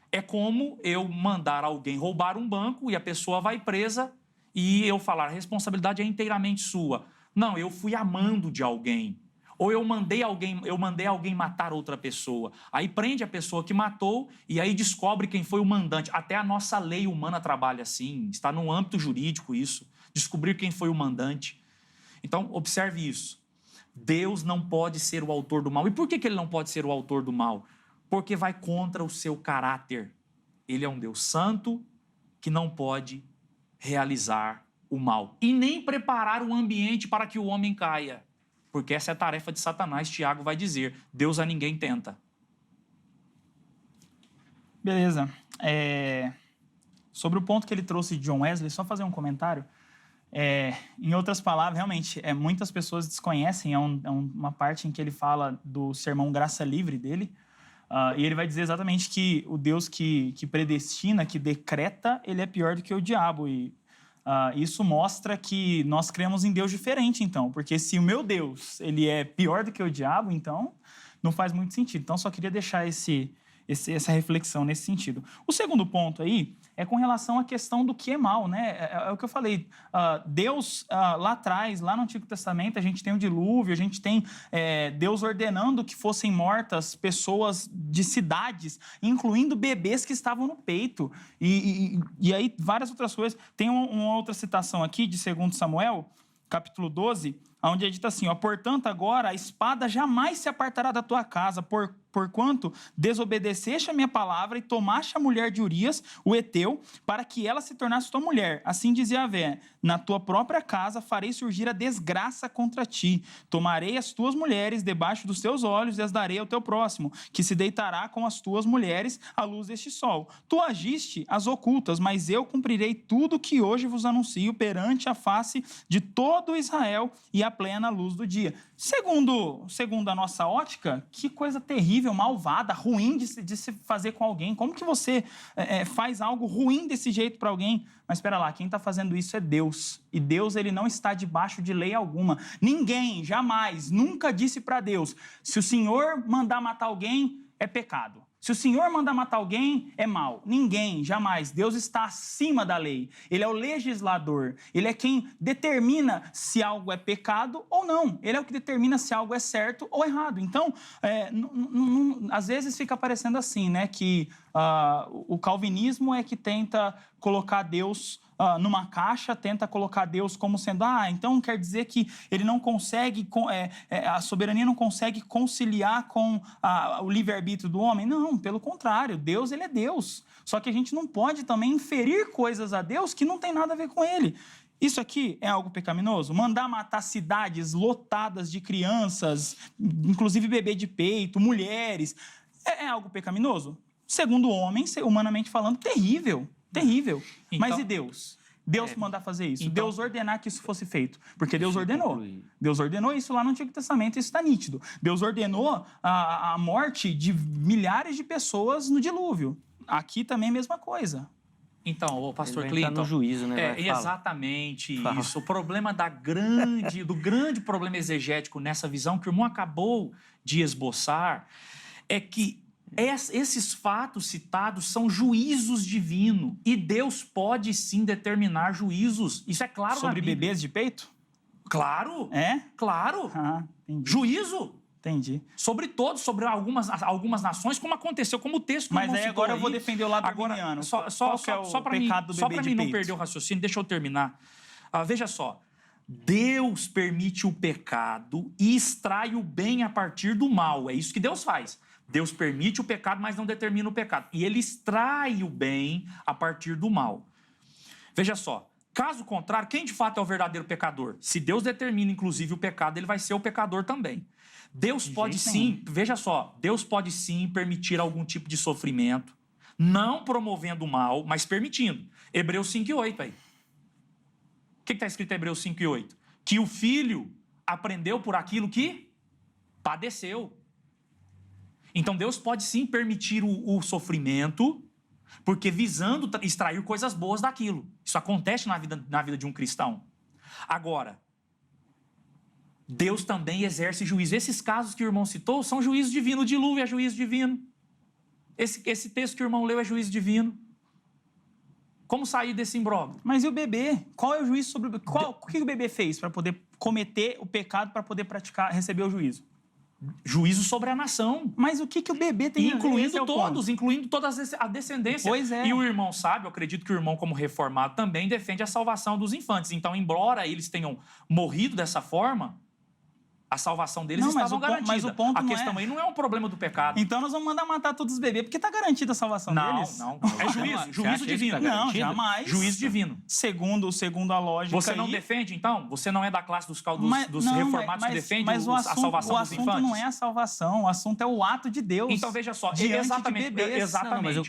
É como eu mandar alguém roubar um banco e a pessoa vai presa e eu falar, a responsabilidade é inteiramente sua. Não, eu fui amando de alguém. Ou eu mandei alguém matar outra pessoa. Aí prende a pessoa que matou e aí descobre quem foi o mandante. Até a nossa lei humana trabalha assim, está no âmbito jurídico isso, descobrir quem foi o mandante. Então, observe isso. Deus não pode ser o autor do mal. E por que ele não pode ser o autor do mal? Porque vai contra o seu caráter. Ele é um Deus santo que não pode realizar o mal. E nem preparar o ambiente para que o homem caia. Porque essa é a tarefa de Satanás, Tiago vai dizer. Deus a ninguém tenta. Beleza. Sobre o ponto que ele trouxe de John Wesley, só fazer um comentário. Em outras palavras, realmente, muitas pessoas desconhecem, uma parte em que ele fala do sermão Graça Livre dele, e ele vai dizer exatamente que o Deus que predestina, que decreta, ele é pior do que o diabo. E isso mostra que nós cremos em Deus diferente, então. Porque se o meu Deus ele é pior do que o diabo, então não faz muito sentido. Então, só queria deixar essa reflexão nesse sentido. O segundo ponto aí é com relação à questão do que é mal, né? É o que eu falei. Deus, lá atrás, lá no Antigo Testamento, a gente tem o dilúvio, a gente tem Deus ordenando que fossem mortas pessoas de cidades, incluindo bebês que estavam no peito. E aí, várias outras coisas. Tem uma outra citação aqui de 2 Samuel, capítulo 12, onde é dito assim, portanto, agora a espada jamais se apartará da tua casa, porquanto desobedeceste a minha palavra e tomaste a mulher de Urias, o heteu, para que ela se tornasse tua mulher. Assim dizia Yahvé, na tua própria casa farei surgir a desgraça contra ti. Tomarei as tuas mulheres debaixo dos teus olhos e as darei ao teu próximo, que se deitará com as tuas mulheres à luz deste sol. Tu agiste as ocultas, mas eu cumprirei tudo que hoje vos anuncio perante a face de todo Israel e a plena luz do dia. Segundo a nossa ótica, que coisa terrível, malvada, ruim de se fazer com alguém. Como que você faz algo ruim desse jeito para alguém? Mas espera lá, quem está fazendo isso é Deus. E Deus ele não está debaixo de lei alguma. Ninguém, jamais, nunca disse para Deus, se o Senhor mandar matar alguém, é pecado. Se o Senhor mandar matar alguém, é mal. Ninguém, jamais. Deus está acima da lei. Ele é o legislador. Ele é quem determina se algo é pecado ou não. Ele é o que determina se algo é certo ou errado. Então, às vezes fica parecendo assim, né? Que o calvinismo é que tenta colocar Deus numa caixa, tenta colocar Deus como sendo, então quer dizer que ele não consegue, a soberania não consegue conciliar com o livre-arbítrio do homem? Não, pelo contrário, Deus ele é Deus. Só que a gente não pode também inferir coisas a Deus que não tem nada a ver com ele. Isso aqui é algo pecaminoso? Mandar matar cidades lotadas de crianças, inclusive bebê de peito, mulheres, é algo pecaminoso? Segundo o homem, humanamente falando, terrível. Terrível. Então, mas e Deus? Deus mandar fazer isso. Então, Deus ordenar que isso fosse feito. Porque Deus ordenou. Deus ordenou isso lá no Antigo Testamento, isso está nítido. Deus ordenou a morte de milhares de pessoas no dilúvio. Aqui também é a mesma coisa. Então, o pastor Ele Clinton... no juízo, né? Exatamente isso. O problema do grande problema exegético nessa visão que o irmão acabou de esboçar é que esses fatos citados são juízos divinos e Deus pode sim determinar juízos. Isso é claro sobre bebês de peito? Claro. É? Claro. Entendi. Juízo. Entendi. Sobre todos, sobre algumas nações, como aconteceu, como o texto que Mas aí agora eu vou defender o lado arminiano. Só para mim não perder o raciocínio, deixa eu terminar. Veja só. Deus permite o pecado e extrai o bem a partir do mal. É isso que Deus faz. Deus permite o pecado, mas não determina o pecado. E ele extrai o bem a partir do mal. Veja só, caso contrário, quem de fato é o verdadeiro pecador? Se Deus determina, inclusive, o pecado, ele vai ser o pecador também. Deus pode sim, veja só, Deus pode sim permitir algum tipo de sofrimento. não promovendo o mal, mas permitindo. Hebreus 5:8 aí. O que está escrito em Hebreus 5:8? Que o filho aprendeu por aquilo que padeceu. Então Deus pode sim permitir o sofrimento, porque visando extrair coisas boas daquilo. Isso acontece na vida de um cristão. Agora, Deus também exerce juízo. Esses casos que o irmão citou são juízo divino. O dilúvio é juízo divino. Esse texto que o irmão leu é juízo divino. Como sair desse imbróglio? Mas e o bebê? Qual é o juízo sobre o bebê? O que o bebê fez para poder cometer o pecado, para poder receber o juízo? Juízo sobre a nação. Mas o que o bebê tem a ver? Incluindo todos, incluindo toda a descendência. Pois é. E o irmão sabe, eu acredito que o irmão, como reformado, também defende a salvação dos infantes. Então, embora eles tenham morrido dessa forma, a salvação deles estava garantida. Mas o ponto a questão aí não é um problema do pecado. Então nós vamos mandar matar todos os bebês, porque está garantida a salvação deles. Não. É juízo divino. Não, jamais. Juízo divino. Segundo a lógica. Você não defende, então? Você não é da classe dos reformados que defende a salvação dos infantes? O assunto não é a salvação, o assunto é o ato de Deus. Então veja só, exatamente.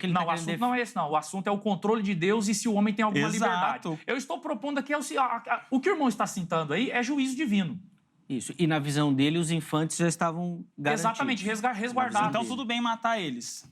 Não, mas o assunto não é esse, não. O assunto é o controle de Deus e se o homem tem alguma liberdade. Eu estou propondo aqui, o que o irmão está citando aí é juízo divino. Isso. E na visão dele, os infantes já estavam garantidos. Exatamente, resguardados. Então tudo bem matar eles.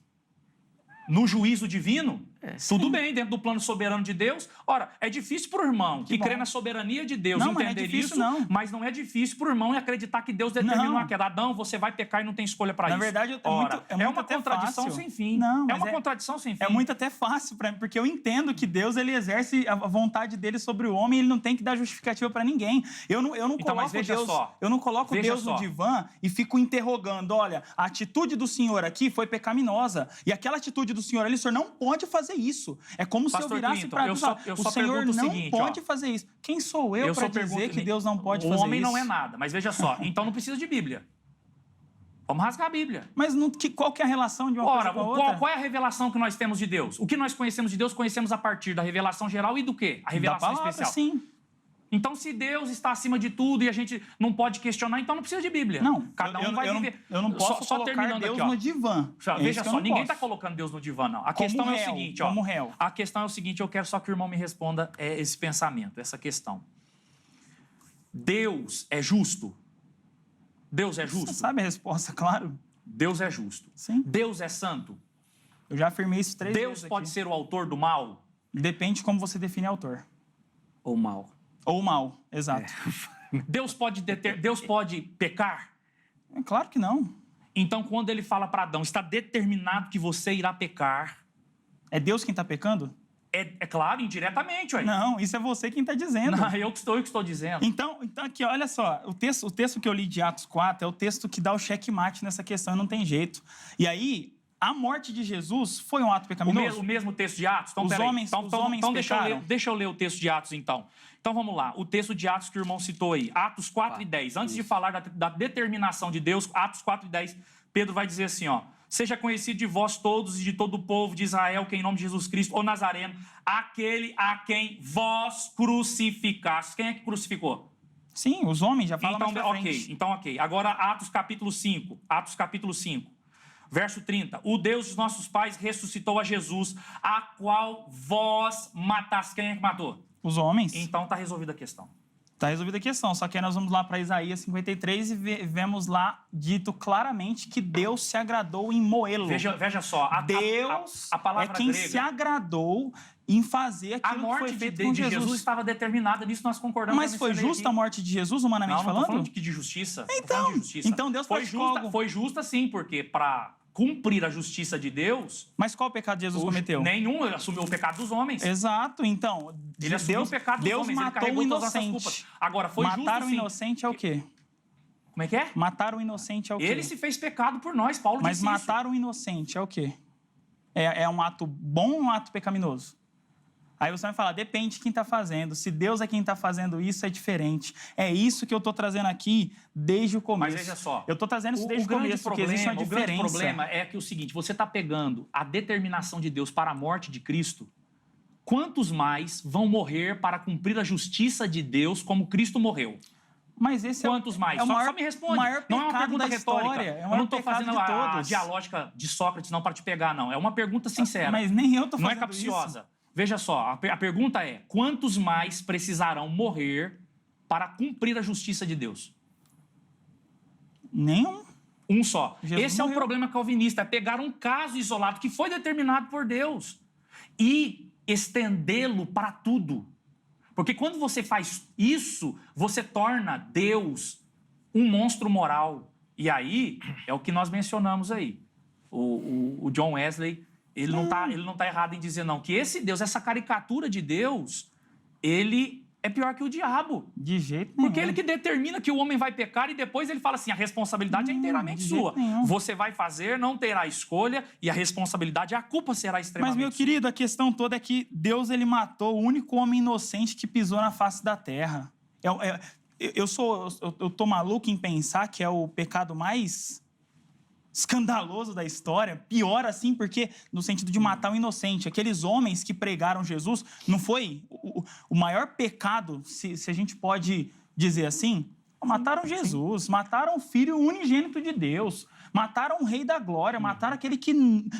No juízo divino, tudo bem, dentro do plano soberano de Deus. Ora, é difícil para o irmão que crê na soberania de Deus entender isso, mas não é difícil para o irmão acreditar que Deus determinou a queda. Adão, você vai pecar e não tem escolha para isso. Na verdade, é uma contradição sem fim. Não, é uma contradição sem fim. É muito até fácil para mim, porque eu entendo que Deus ele exerce a vontade dele sobre o homem, ele não tem que dar justificativa para ninguém. Eu não coloco Deus no divã e fico interrogando, olha, a atitude do senhor aqui foi pecaminosa e aquela atitude do senhor ali, o senhor não pode fazer isso. É como se eu virasse para Deus, o senhor não pode fazer isso. Quem sou eu para dizer que Deus não pode fazer isso? O homem não é nada, mas veja só, então não precisa de Bíblia. Vamos rasgar a Bíblia. Mas qual que é a relação de uma coisa com a outra? Qual é a revelação que nós temos de Deus? O que nós conhecemos de Deus, conhecemos a partir da revelação geral e do quê? A revelação da palavra, especial. Sim. Então, se Deus está acima de tudo e a gente não pode questionar, então não precisa de Bíblia. Não, cada um vai viver. Eu não posso só colocar Deus no divã. Veja só, ninguém está colocando Deus no divã, não. A questão é o seguinte, ó. Réu. A questão é o seguinte, eu quero só que o irmão me responda esse pensamento, essa questão. Deus é justo? Deus é justo? Você sabe a resposta, claro. Deus é justo. Sim. Deus é santo? Eu já afirmei isso 3 vezes Deus pode ser o autor do mal? Depende de como você define autor. Ou mal. Ou mal, exato. Deus pode pecar? Claro que não. Então, quando ele fala para Adão, está determinado que você irá pecar. É Deus quem está pecando? É claro, indiretamente. Ué. Não, isso é você quem está dizendo. Não, eu que estou dizendo. Então aqui, olha só, o texto que eu li de Atos 4 é o texto que dá o checkmate nessa questão, não tem jeito. E aí, a morte de Jesus foi um ato pecaminoso? O mesmo texto de Atos? Então, os homens pecaram. Deixa eu ler o texto de Atos, então. Então, vamos lá. O texto de Atos que o irmão citou aí. Atos 4 e 10. Antes de falar da determinação de Deus, Atos 4 e 10, Pedro vai dizer assim, ó. Seja conhecido de vós todos e de todo o povo de Israel que em nome de Jesus Cristo, o Nazareno, aquele a quem vós crucificaste. Quem é que crucificou? Sim, os homens, já falam mais pra frente. Então, ok. Agora, Atos capítulo 5. Atos capítulo 5. Verso 30. O Deus dos nossos pais ressuscitou a Jesus, a qual vós mataste. Quem é que matou? Os homens. Então está resolvida a questão. Está resolvida a questão, só que aí nós vamos lá para Isaías 53 e vemos lá dito claramente que Deus se agradou em moê-lo. Veja só, Deus a palavra é quem grega, se agradou em fazer aquilo que foi feito com Jesus. Jesus estava determinada, nisso nós concordamos. Mas foi justa a morte de Jesus, humanamente falando? Não estou falando de justiça. Então Deus praticou algo. Foi justa sim, porque para cumprir a justiça de Deus... Mas qual pecado Jesus cometeu? Nenhum, ele assumiu o pecado dos homens. Exato, então... Ele assumiu o pecado dos homens, ele carregou todas as culpas. Agora, foi justo sim. Matar o inocente é o quê? Como é que é? Matar o inocente é o quê? Ele se fez pecado por nós, Paulo disse isso. Mas matar o inocente é o quê? É um ato bom ou um ato pecaminoso? Aí você vai falar, depende de quem está fazendo. Se Deus é quem está fazendo isso, é diferente. É isso que eu estou trazendo aqui desde o começo. Mas veja só. Eu estou trazendo isso desde o começo, porque existe uma diferença. O grande problema é que o seguinte, você está pegando a determinação de Deus para a morte de Cristo, quantos mais vão morrer para cumprir a justiça de Deus como Cristo morreu? Mas esse Quantos mais? Só me responde. O maior não é uma pecado pergunta da retórica. história. É o Eu maior não estou pecado fazendo de a todos. dialógica de Sócrates não para te pegar, não. É uma pergunta sincera. Mas nem eu tô fazendo Não é capciosa. Veja só, a pergunta é: quantos mais precisarão morrer para cumprir a justiça de Deus? Nenhum. Um só. Jesus Esse é o morreu. problema calvinista, é pegar um caso isolado que foi determinado por Deus e estendê-lo para tudo. Porque quando você faz isso, você torna Deus um monstro moral. E aí, é o que nós mencionamos aí. O John Wesley, ele não tá errado em dizer, não, que esse Deus, essa caricatura de Deus, ele é pior que o diabo. De jeito nenhum. Porque ele que determina que o homem vai pecar e depois ele fala assim, a responsabilidade é inteiramente de sua. jeito nenhum. Você vai fazer, não terá escolha e a responsabilidade, a culpa será extremamente Mas, meu sua. querido, a questão toda é que Deus ele matou o único homem inocente que pisou na face da terra. Eu tô maluco em pensar que é o pecado mais escandaloso da história, pior assim, porque no sentido de matar o inocente. Aqueles homens que pregaram Jesus, não foi o maior pecado, se a gente pode dizer assim? Mataram Jesus, mataram o Filho unigênito de Deus, mataram o Rei da Glória, mataram aquele que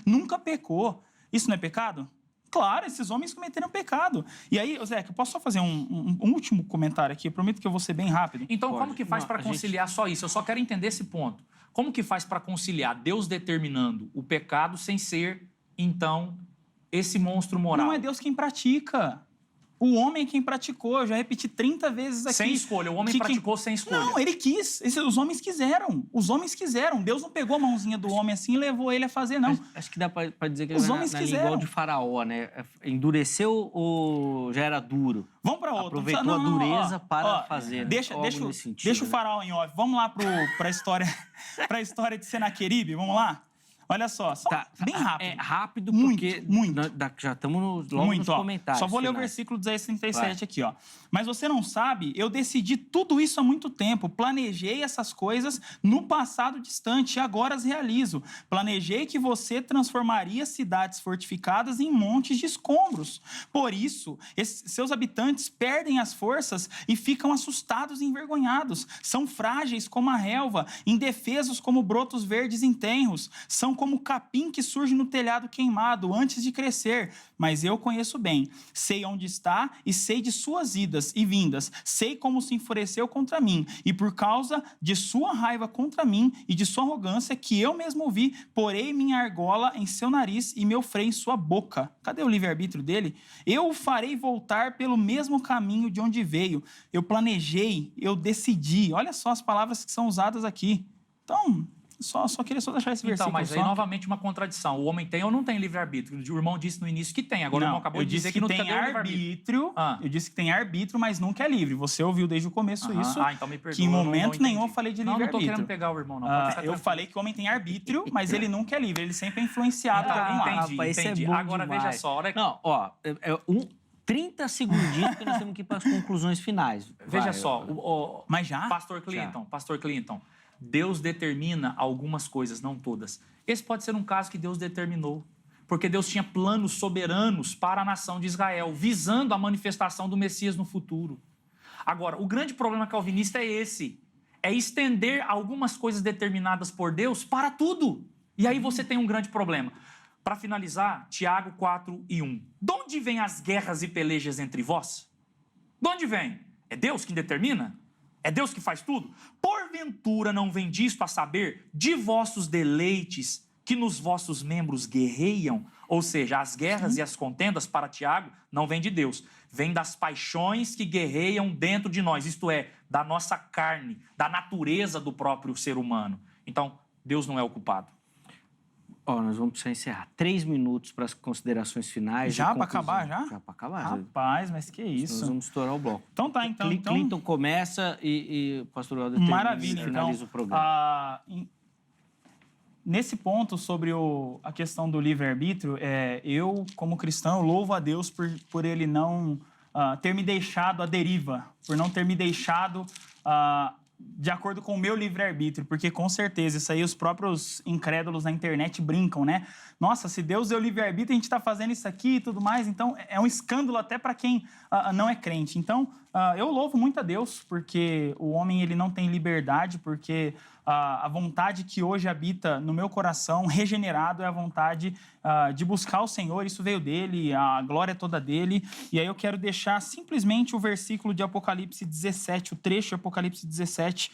nunca pecou. Isso não é pecado? Claro, esses homens cometeram pecado. E aí, Zé, eu posso só fazer um último comentário aqui? Eu prometo que eu vou ser bem rápido. Então, como que faz para conciliar só isso? Eu só quero entender esse ponto. Como que faz para conciliar Deus determinando o pecado sem ser, então, esse monstro moral? Não é Deus quem pratica. O homem é quem praticou. Eu já repeti 30 vezes aqui. Sem escolha. O homem praticou sem escolha. Não, ele quis. Os homens quiseram. Os homens quiseram. Deus não pegou a mãozinha do homem assim e levou ele a fazer, não. Acho que dá para dizer que Os ele homens na quiseram. igual de Faraó, né? Endureceu ou já era duro? Vamos para outro. Aproveitou a dureza para fazer. Deixa o Faraó em off. Vamos lá para a história de Senaqueribe. Vamos lá? Olha só, bem rápido. É rápido Muito, porque muito. Já estamos logo nos comentários. Só vou ler o finais. versículo 10:37 aqui, ó. Mas você não sabe, eu decidi tudo isso há muito tempo. Planejei essas coisas no passado distante e agora as realizo. Planejei que você transformaria cidades fortificadas em montes de escombros. Por isso, seus habitantes perdem as forças e ficam assustados e envergonhados. São frágeis como a relva, indefesos como brotos verdes em tenros. São como capim que surge no telhado queimado antes de crescer. Mas eu conheço bem. Sei onde está e sei de suas idas e vindas. Sei como se enfureceu contra mim. E por causa de sua raiva contra mim e de sua arrogância que eu mesmo vi, porei minha argola em seu nariz e meu freio em sua boca. Cadê o livre-arbítrio dele? Eu o farei voltar pelo mesmo caminho de onde veio. Eu planejei, eu decidi. Olha só as palavras que são usadas aqui. Então... Só queria deixar esse versículo. Então, mas aí novamente uma contradição. O homem tem ou não tem livre-arbítrio? O irmão disse no início que tem. Agora o irmão acabou de dizer que não tem arbítrio. Eu disse que tem arbítrio, mas nunca é livre. Você ouviu desde o começo isso. Então me perdoa. Que em momento nenhum eu falei de livre-arbítrio. Não tô querendo pegar o irmão, não. Eu falei que o homem tem arbítrio, mas ele nunca é livre. Ele sempre é influenciado por algum lado. Entendi. Agora veja só. Não, 30 segundinhos que nós temos que ir para as conclusões finais. Veja só. Mas já? Pastor Clinton. Deus determina algumas coisas, não todas. Esse pode ser um caso que Deus determinou, porque Deus tinha planos soberanos para a nação de Israel, visando a manifestação do Messias no futuro. Agora, o grande problema calvinista é esse, é estender algumas coisas determinadas por Deus para tudo. E aí você tem um grande problema. Para finalizar, Tiago 4:1. De onde vêm as guerras e pelejas entre vós? De onde vem? É Deus quem determina? É Deus que faz tudo? Porventura não vem disto a saber de vossos deleites que nos vossos membros guerreiam? Ou seja, as guerras e as contendas para Tiago não vêm de Deus. Vêm das paixões que guerreiam dentro de nós. Isto é, da nossa carne, da natureza do próprio ser humano. Então, Deus não é o culpado. Nós vamos precisar encerrar. 3 minutos para as considerações finais. Já para acabar, já? Já para acabar. Rapaz, mas que isso. Nós vamos estourar o bloco. Então tá, então. Clinton começa e o pastor Helder finaliza o programa. Nesse ponto sobre a questão do livre-arbítrio, eu, como cristão, louvo a Deus por ele não ter me deixado à deriva, por não ter me deixado... de acordo com o meu livre-arbítrio, porque com certeza isso aí os próprios incrédulos na internet brincam, né? Nossa, se Deus deu livre-arbítrio, a gente está fazendo isso aqui e tudo mais, então é um escândalo até para quem não é crente. Então, eu louvo muito a Deus, porque o homem ele não tem liberdade, porque a vontade que hoje habita no meu coração, regenerado, é a vontade de buscar o Senhor. Isso veio dele, a glória é toda dele. E aí eu quero deixar simplesmente o versículo de Apocalipse 17, o trecho de Apocalipse 17.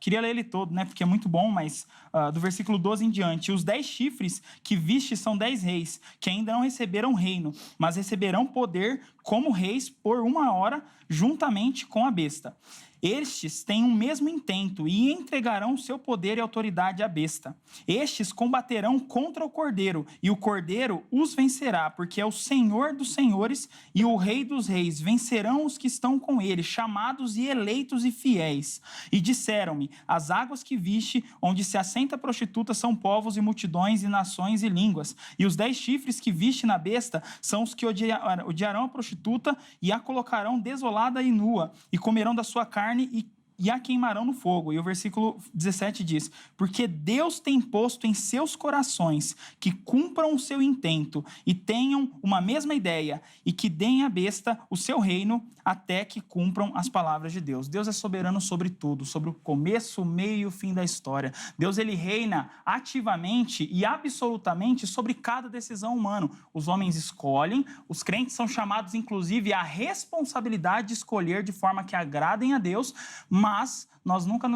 Queria ler ele todo, né? Porque é muito bom, mas do versículo 12 em diante. Os 10 chifres que viste são 10 reis, que ainda não receberam reino, mas receberão poder como reis por 1 hora, juntamente com a besta. Estes têm o mesmo intento e entregarão seu poder e autoridade à besta. Estes combaterão contra o Cordeiro, e o Cordeiro os vencerá, porque é o Senhor dos senhores e o Rei dos reis. Vencerão os que estão com ele, chamados e eleitos e fiéis. E disseram-me: as águas que viste, onde se assenta a prostituta, são povos e multidões e nações e línguas. E os 10 chifres que viste na besta são os que odiarão a prostituta e a colocarão desolada e nua, e comerão da sua carne e a queimarão no fogo. E o versículo 17 diz: porque Deus tem posto em seus corações que cumpram o seu intento e tenham uma mesma ideia, e que deem à besta o seu reino até que cumpram as palavras de Deus. Deus é soberano sobre tudo, sobre o começo, o meio e o fim da história. Deus, ele reina ativamente e absolutamente sobre cada decisão humana. Os homens escolhem, os crentes são chamados, inclusive, à responsabilidade de escolher de forma que agradem a Deus, mas nós nunca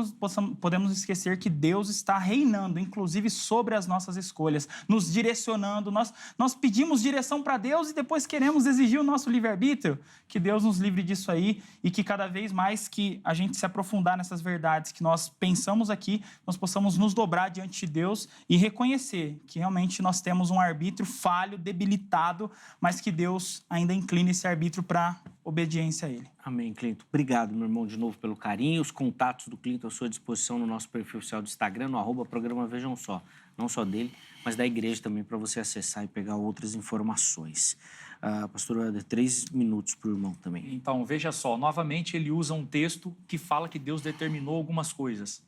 podemos esquecer que Deus está reinando, inclusive sobre as nossas escolhas, nos direcionando. Nós pedimos direção para Deus e depois queremos exigir o nosso livre-arbítrio. Que Deus nos livre disso aí e que cada vez mais que a gente se aprofundar nessas verdades que nós pensamos aqui, nós possamos nos dobrar diante de Deus e reconhecer que realmente nós temos um arbítrio falho, debilitado, mas que Deus ainda inclina esse arbítrio para obediência a Ele. Amém, Clinton. Obrigado, meu irmão, de novo pelo carinho. Os contatos do Clinton à sua disposição no nosso perfil oficial do Instagram, no @programa Vejam Só. Não só dele, mas da igreja também, para você acessar e pegar outras informações. Pastor Helder, 3 minutos para o irmão também. Então, veja só, novamente ele usa um texto que fala que Deus determinou algumas coisas.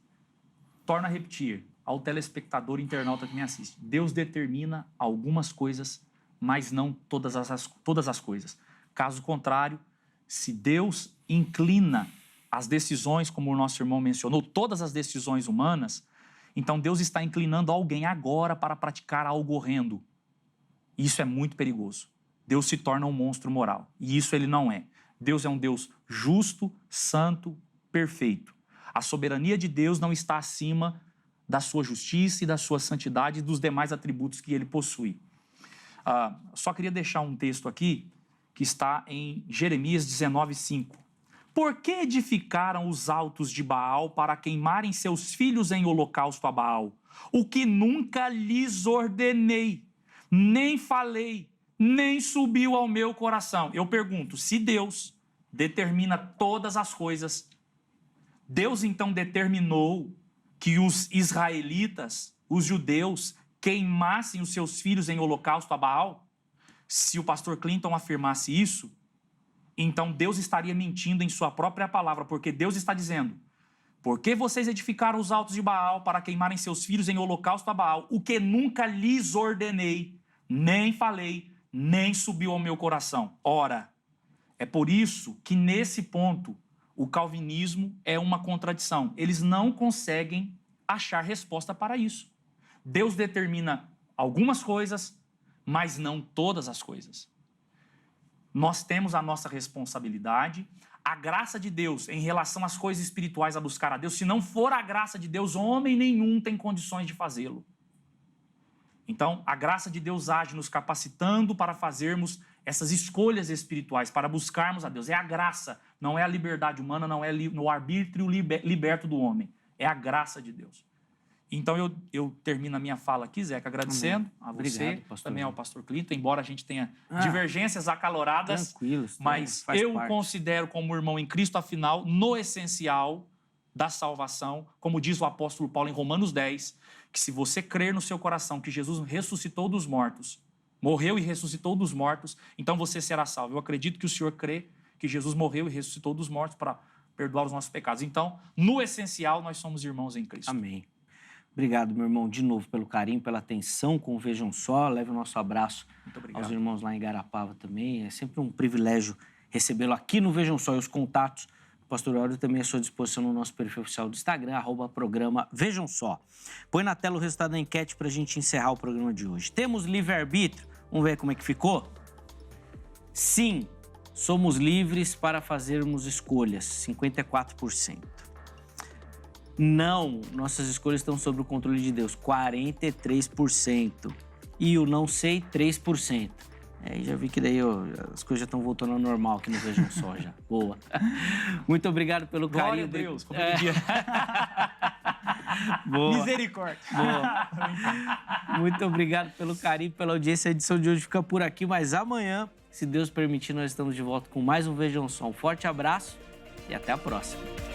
Torna a repetir ao telespectador internauta que me assiste. Deus determina algumas coisas, mas não todas as coisas. Caso contrário, se Deus inclina as decisões, como o nosso irmão mencionou, todas as decisões humanas, então Deus está inclinando alguém agora para praticar algo horrendo. Isso é muito perigoso. Deus se torna um monstro moral, e isso ele não é. Deus é um Deus justo, santo, perfeito. A soberania de Deus não está acima da sua justiça e da sua santidade e dos demais atributos que ele possui. Só queria deixar um texto aqui, que está em Jeremias 19:5. Por que edificaram os altos de Baal para queimarem seus filhos em holocausto a Baal? O que nunca lhes ordenei, nem falei, nem subiu ao meu coração. Eu pergunto, se Deus determina todas as coisas, Deus então determinou que os israelitas, os judeus, queimassem os seus filhos em holocausto a Baal? Se o pastor Clinton afirmasse isso, então Deus estaria mentindo em sua própria palavra, porque Deus está dizendo: por que vocês edificaram os altos de Baal para queimarem seus filhos em holocausto a Baal, o que nunca lhes ordenei, nem falei, nem subiu ao meu coração? Ora, é por isso que nesse ponto o calvinismo é uma contradição. Eles não conseguem achar resposta para isso. Deus determina algumas coisas, mas não todas as coisas. Nós temos a nossa responsabilidade, a graça de Deus em relação às coisas espirituais a buscar a Deus. Se não for a graça de Deus, homem nenhum tem condições de fazê-lo. Então, a graça de Deus age nos capacitando para fazermos essas escolhas espirituais, para buscarmos a Deus. É a graça, não é a liberdade humana, não é no arbítrio liberto do homem. É a graça de Deus. Então, eu termino a minha fala aqui, Zeca, agradecendo a você, também ao pastor Clinton, embora a gente tenha divergências acaloradas, mas eu considero como irmão em Cristo, afinal, no essencial da salvação, como diz o apóstolo Paulo em Romanos 10, que se você crer no seu coração que Jesus ressuscitou dos mortos, morreu e ressuscitou dos mortos, então você será salvo. Eu acredito que o senhor crê que Jesus morreu e ressuscitou dos mortos para perdoar os nossos pecados. Então, no essencial, nós somos irmãos em Cristo. Amém. Obrigado, meu irmão, de novo pelo carinho, pela atenção com o Vejam Só. Leve o nosso abraço aos irmãos lá em Igarapava também. É sempre um privilégio recebê-lo aqui no Vejam Só. E os contatos do Pastor Áureo também à sua disposição no nosso perfil oficial do Instagram, @programa Vejam Só. Põe na tela o resultado da enquete para a gente encerrar o programa de hoje. Temos livre-arbítrio? Vamos ver como é que ficou? Sim, somos livres para fazermos escolhas, 54%. Não, nossas escolhas estão sob o controle de Deus, 43%. E o não sei, 3%. Já vi que daí as coisas já estão voltando ao normal aqui no Vejam Só já. Boa. Muito obrigado pelo Glória carinho. a Deus, como eu diria. Boa. Misericórdia. Boa. Muito obrigado pelo carinho, pela audiência. A edição de hoje fica por aqui, mas amanhã, se Deus permitir, nós estamos de volta com mais um Vejam Só. Um forte abraço e até a próxima.